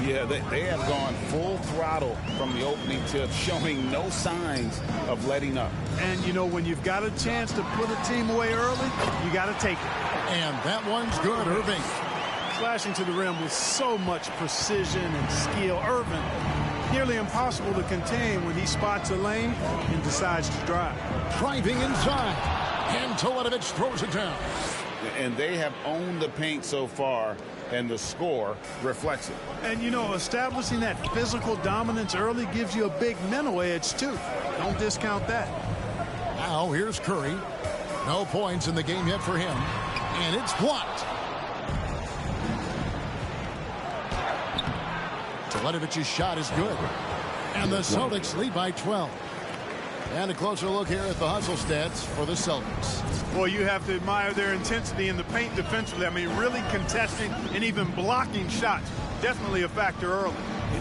Yeah, they have gone full throttle from the opening tip, showing no signs of letting up. And, you know, when you've got a chance to put a team away early, you got to take it. And that one's good, Irving. Slashing to the rim with so much precision and skill. Irving, nearly impossible to contain when he spots a lane and decides to drive. Driving inside. And Teletovic throws it down. And they have owned the paint so far, and the score reflects it. And, you know, establishing that physical dominance early gives you a big mental edge, too. Don't discount that. Now, here's Curry. No points in the game yet for him. And it's blocked. Teletovic's shot is good. And the Celtics lead by 12. And a closer look here at the hustle stats for the Celtics. Boy, you have to admire their intensity in the paint defensively. I mean, really contesting and even blocking shots. Definitely a factor early.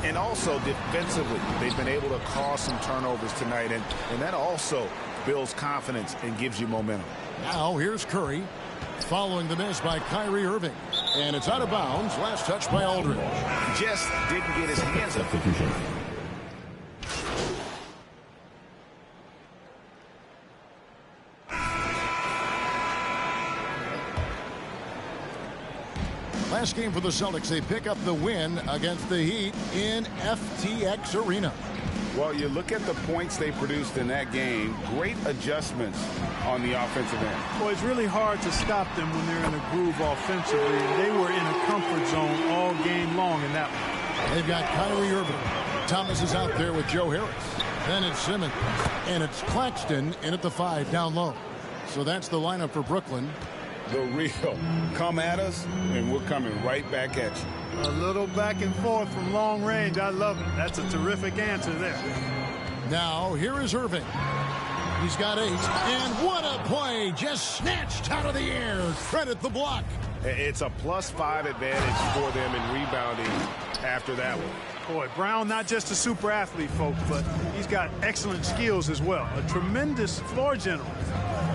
And also defensively, they've been able to cause some turnovers tonight. And that also builds confidence and gives you momentum. Now, here's Curry. Following the miss by Kyrie Irving. And it's out of bounds. Last touch by Aldridge. Just didn't get his hands up. Last game for the Celtics, they pick up the win against the Heat in FTX Arena. Well, you look at the points they produced in that game. Great adjustments on the offensive end. Well, it's really hard to stop them when they're in a groove offensively. They were in a comfort zone all game long in that one. They've got Kyrie Irving. Thomas is out there with Joe Harris. Then it's Simmons. And it's Claxton in at the 5 down low. So that's the lineup for Brooklyn. The real come at us, and we're coming right back at you. A little back and forth from long range. I love it. That's a terrific answer there. Now, here is Irving. He's got 8. And what a play. Just snatched out of the air. Credit the block. It's a +5 advantage for them in rebounding after that one. Boy, Brown, not just a super athlete, folks, but he's got excellent skills as well. A tremendous floor general.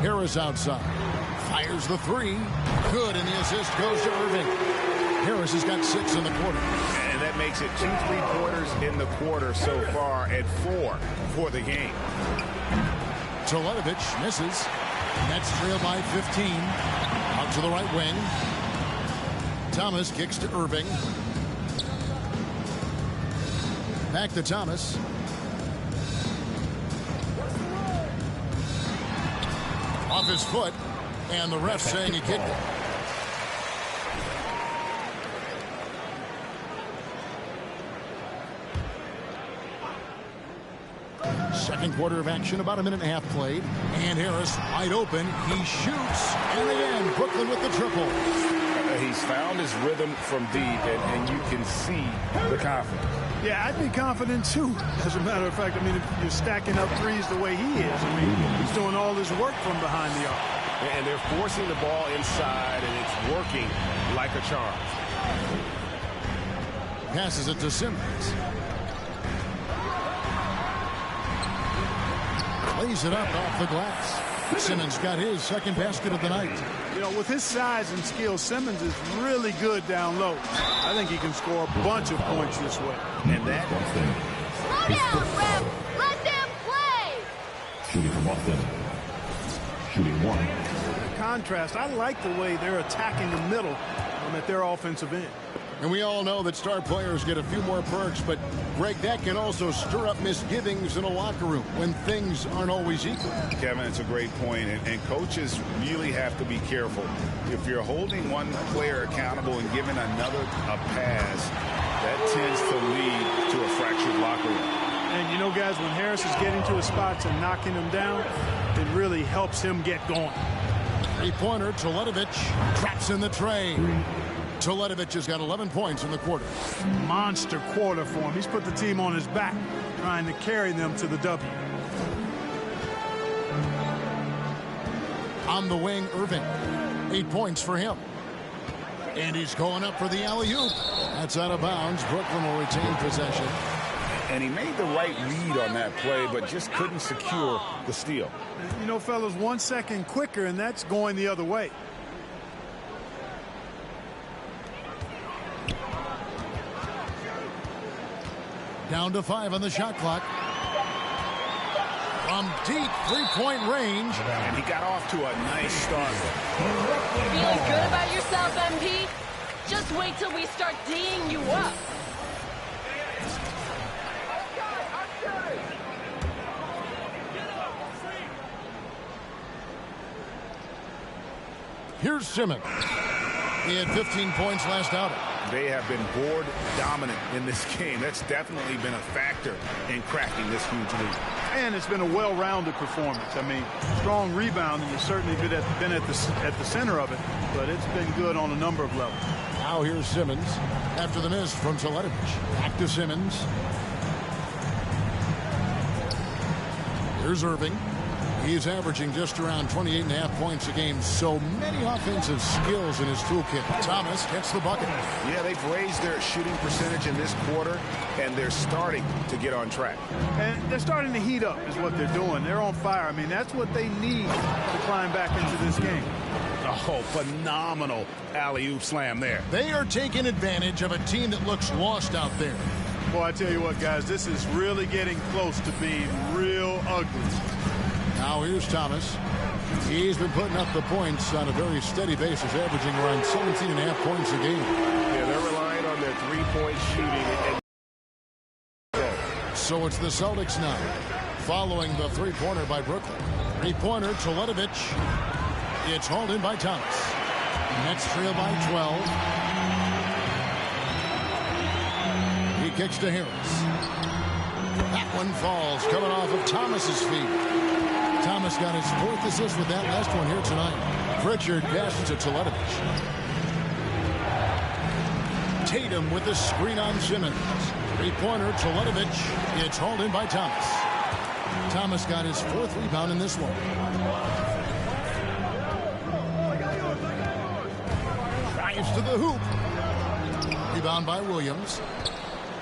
Harris outside. Fires the 3. Good, and the assist goes to Irving. Harris has got 6 in the quarter. And that makes it 2 3-pointers in the quarter so far and 4 for the game. Teletovic misses. Nets trail by 15. Out to the right wing. Thomas kicks to Irving. Back to Thomas. Off his foot. And the ref saying he kicked it. Second quarter of action, about a minute and a half played. And Harris wide open. He shoots. And again, Brooklyn with the triple. He's found his rhythm from deep, and you can see the confidence. Yeah, I'd be confident, too. As a matter of fact, I mean, if you're stacking up threes the way he is, I mean, he's doing all his work from behind the arc. And they're forcing the ball inside, and it's working like a charm. Passes it to Simmons. Lays it up off the glass. Simmons got his second basket of the night. You know, with his size and skill, Simmons is really good down low. I think he can score a bunch of points this way. And that... Slow down, ref. Let them play. Shooting from Boston. Shooting one. In contrast, I like the way they're attacking the middle at their offensive end. And we all know that star players get a few more perks, but, Greg, that can also stir up misgivings in a locker room when things aren't always equal. Kevin, it's a great point, and coaches really have to be careful. If you're holding one player accountable and giving another a pass, that tends to lead to a fractured locker room. And, you know, guys, when Harris is getting to his spots and knocking them down, it really helps him get going. Three-pointer, Teletovic traps in the tray. Teletovic has got 11 points in the quarter. Monster quarter for him. He's put the team on his back, trying to carry them to the W. On the wing, Irving. 8 points for him. And he's going up for the alley-oop. That's out of bounds. Brooklyn will retain possession. And he made the right read on that play, but just couldn't secure the steal. You know, fellas, 1 second quicker, and that's going the other way. Down to 5 on the shot clock. From deep three-point range. And he got off to a nice start. Feeling good about yourself, MP? Just wait till we start D'ing you up. Here's Simmons. He had 15 points last outing. They have been board dominant in this game. That's definitely been a factor in cracking this huge lead. And it's been a well-rounded performance. I mean, strong rebounding has certainly been at the center of it, but it's been good on a number of levels. Now here's Simmons after the miss from Teletovic. Back to Simmons. Here's Irving. He's averaging just around 28.5 points a game. So many offensive skills in his toolkit. Thomas gets the bucket. Yeah, they've raised their shooting percentage in this quarter, and they're starting to get on track. And they're starting to heat up is what they're doing. They're on fire. I mean, that's what they need to climb back into this game. Oh, phenomenal alley-oop slam there. They are taking advantage of a team that looks lost out there. Boy, I tell you what, guys, this is really getting close to being real ugly. Now here's Thomas. He's been putting up the points on a very steady basis, averaging around 17.5 points a game. Yeah, they're relying on their three-point shooting. So it's the Celtics now, following the three-pointer by Brooklyn. Three-pointer, Teletovic. It's hauled in by Thomas. Nets trail by 12. He kicks to Harris. That one falls, coming off of Thomas's feet. Thomas got his 4th assist with that last one here tonight. Pritchard passes to Teletovic. Tatum with the screen on Simmons. Three-pointer, Teletovic. It's hauled in by Thomas. Thomas got his 4th rebound in this one. Drives to the hoop. Rebound by Williams.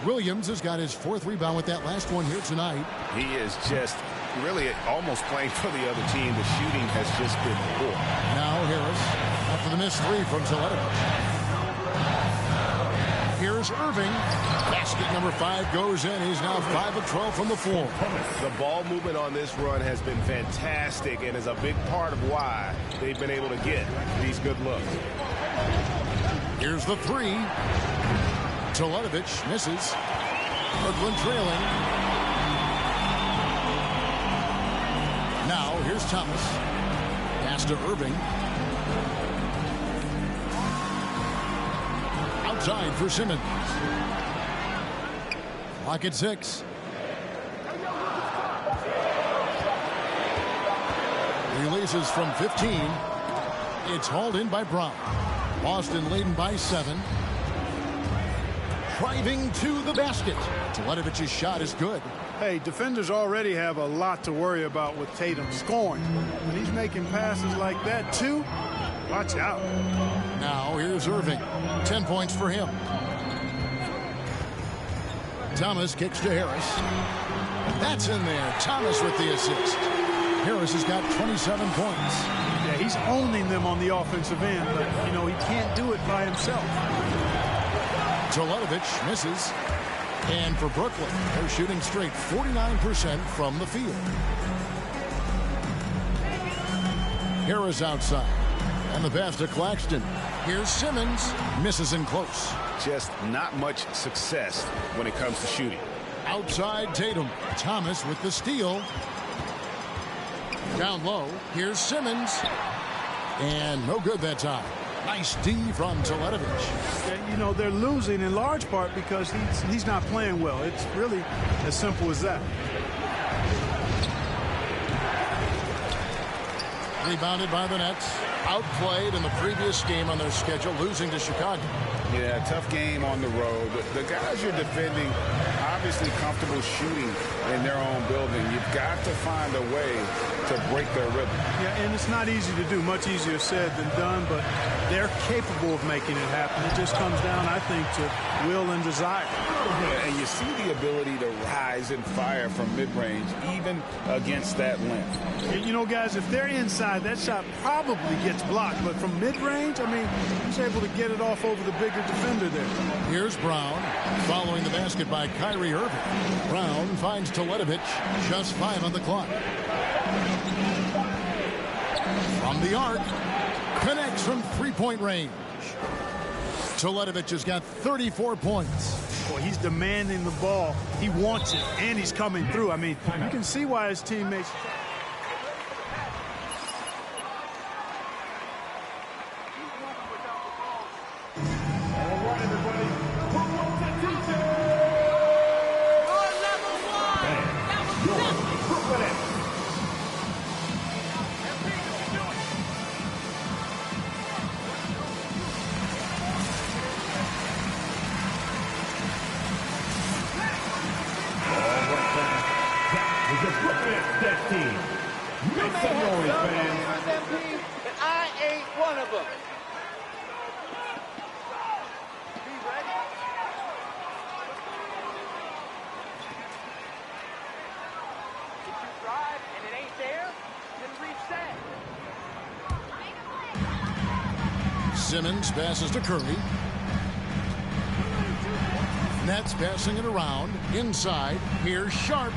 Williams has got his 4th rebound with that last one here tonight. He is just really almost playing for the other team. The shooting has just been poor. Now Harris after the missed 3 from Teletovic. Here's Irving. Basket number 5 goes in. He's now 5 of 12 from the floor. The ball movement on this run has been fantastic and is a big part of why they've been able to get these good looks. Here's the 3. Teletovic misses. Brooklyn trailing. Now here's Thomas. Pass to Irving. Outside for Simmons. Clock at 6. Releases from 15. It's hauled in by Brown. Boston leading by 7. Driving to the basket. Teletovic's shot is good. Hey, defenders already have a lot to worry about with Tatum scoring. When he's making passes like that, too, watch out. Now here's Irving. 10 points for him. Thomas kicks to Harris. That's in there. Thomas with the assist. Harris has got 27 points. Yeah, he's owning them on the offensive end, but, you know, he can't do it by himself. Teletovic misses. And for Brooklyn, they're shooting straight 49% from the field. Harris outside. And the pass to Claxton. Here's Simmons. Misses in close. Just not much success when it comes to shooting. Outside Tatum. Thomas with the steal. Down low. Here's Simmons. And no good that time. Nice D from Teletovic. You know, they're losing in large part because he's not playing well. It's really as simple as that. Rebounded by the Nets. Outplayed in the previous game on their schedule, losing to Chicago. Yeah, tough game on the road. The guys you're defending, obviously comfortable shooting in their own building. You've got to find a way to break their rhythm. Yeah, and it's not easy to do. Much easier said than done, but they're capable of making it happen. It just comes down, I think, to will and desire. Yeah, and you see the ability to rise and fire from mid-range, even against that length. You know, guys, if they're inside, that shot probably gets blocked. But from mid-range, I mean, he's able to get it off over the bigger defender there. Here's Brown, following the basket by Kyrie Irving. Brown finds Teletovic, just 5 on the clock. From the arc, connects from three-point range. Teletovic has got 34 points. Boy, he's demanding the ball. He wants it, and he's coming through. I mean, you can see why his teammates... Simmons passes to Curry. Nets passing it around. Inside. Here's Sharp.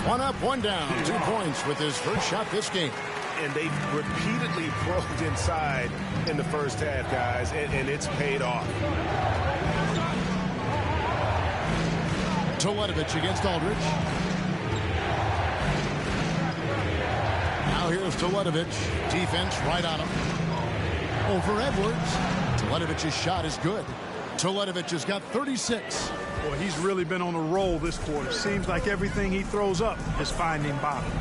One up, one down. 2 points with his first shot this game. And they've repeatedly probed inside in the first half, guys, and it's paid off. Teletovic against Aldridge. Now here's Teletovic. Defense right on him. Over Edwards. Teletovic's shot is good. Teletovic has got 36. Boy, he's really been on a roll this quarter. Seems like everything he throws up is finding bottom.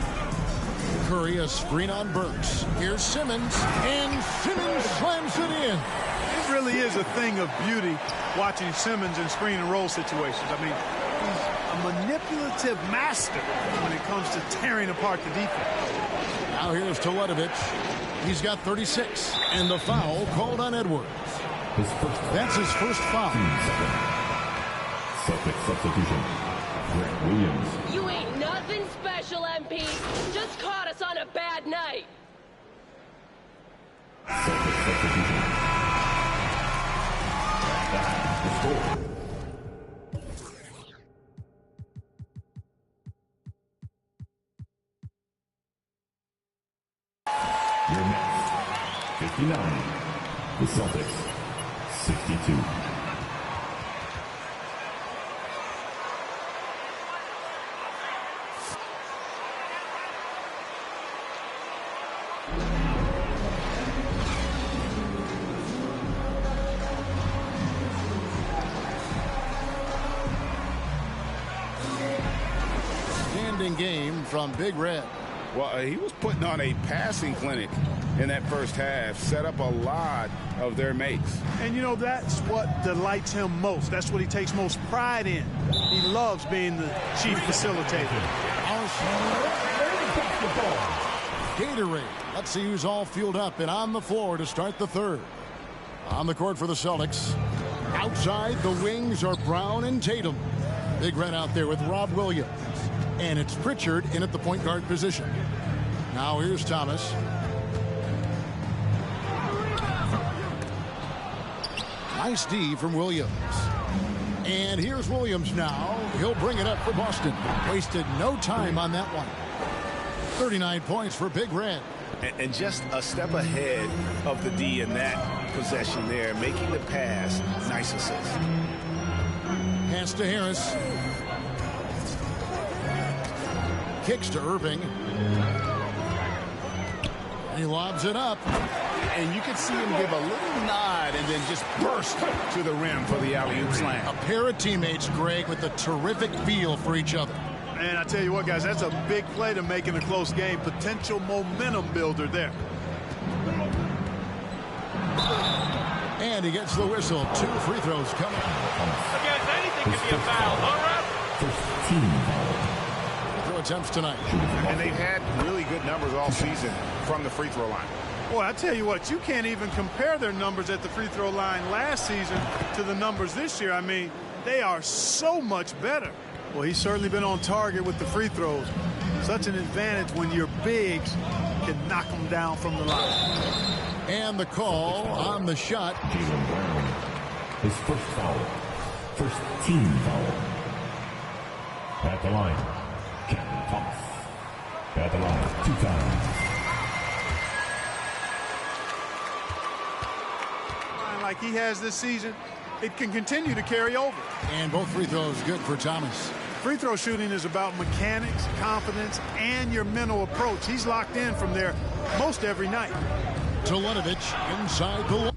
Curry a screen on Burks. Here's Simmons. And Simmons slams it in. It really is a thing of beauty watching Simmons in screen and roll situations. I mean, he's a manipulative master when it comes to tearing apart the defense. Now here's Teletovic. He's got 36. And the foul called on Edwards. That's his first foul. Celtics substitution. Grant Williams. You ain't nothing special, MP. Just caught us on a bad night. Celtics substitution. That's the score. Your Nets, 59. The Celtics, 62. Standing game from Big Red. Well, he was putting on a passing clinic in that first half, set up a lot of their makes. And, you know, that's what delights him most. That's what he takes most pride in. He loves being the chief facilitator. Gatorade. Let's see who's all fueled up and on the floor to start the third. On the court for the Celtics. Outside, the wings are Brown and Tatum. Big Red out there with Rob Williams. And it's Pritchard in at the point guard position. Now here's Thomas. Nice D from Williams. And here's Williams now. He'll bring it up for Boston. Wasted no time on that one. 39 points for Big Red. And just a step ahead of the D in that possession there, making the pass. Nice assist. Pass to Harris. Kicks to Irving. He lobs it up. And you can see him give a little nod and then just burst to the rim for the alley-oop slam. A pair of teammates, Greg, with a terrific feel for each other. And I tell you what, guys, that's a big play to make in a close game. Potential momentum builder there. And he gets the whistle. 2 free throws coming. Against anything can be a foul, all right? First team foul. Free throw attempts tonight. And they've had really good numbers all season from the free throw line. Boy, I tell you what, you can't even compare their numbers at the free throw line last season to the numbers this year. I mean, they are so much better. Well, he's certainly been on target with the free throws. Such an advantage when your bigs can knock them down from the line. And the call on the shot. Jaylen Brown. His first foul. First team foul. At the line, Captain Thomas. At the line, 2 times. Like he has this season, it can continue to carry over. And both free throws good for Thomas. Free throw shooting is about mechanics, confidence, and your mental approach. He's locked in from there most every night. Telenovich inside the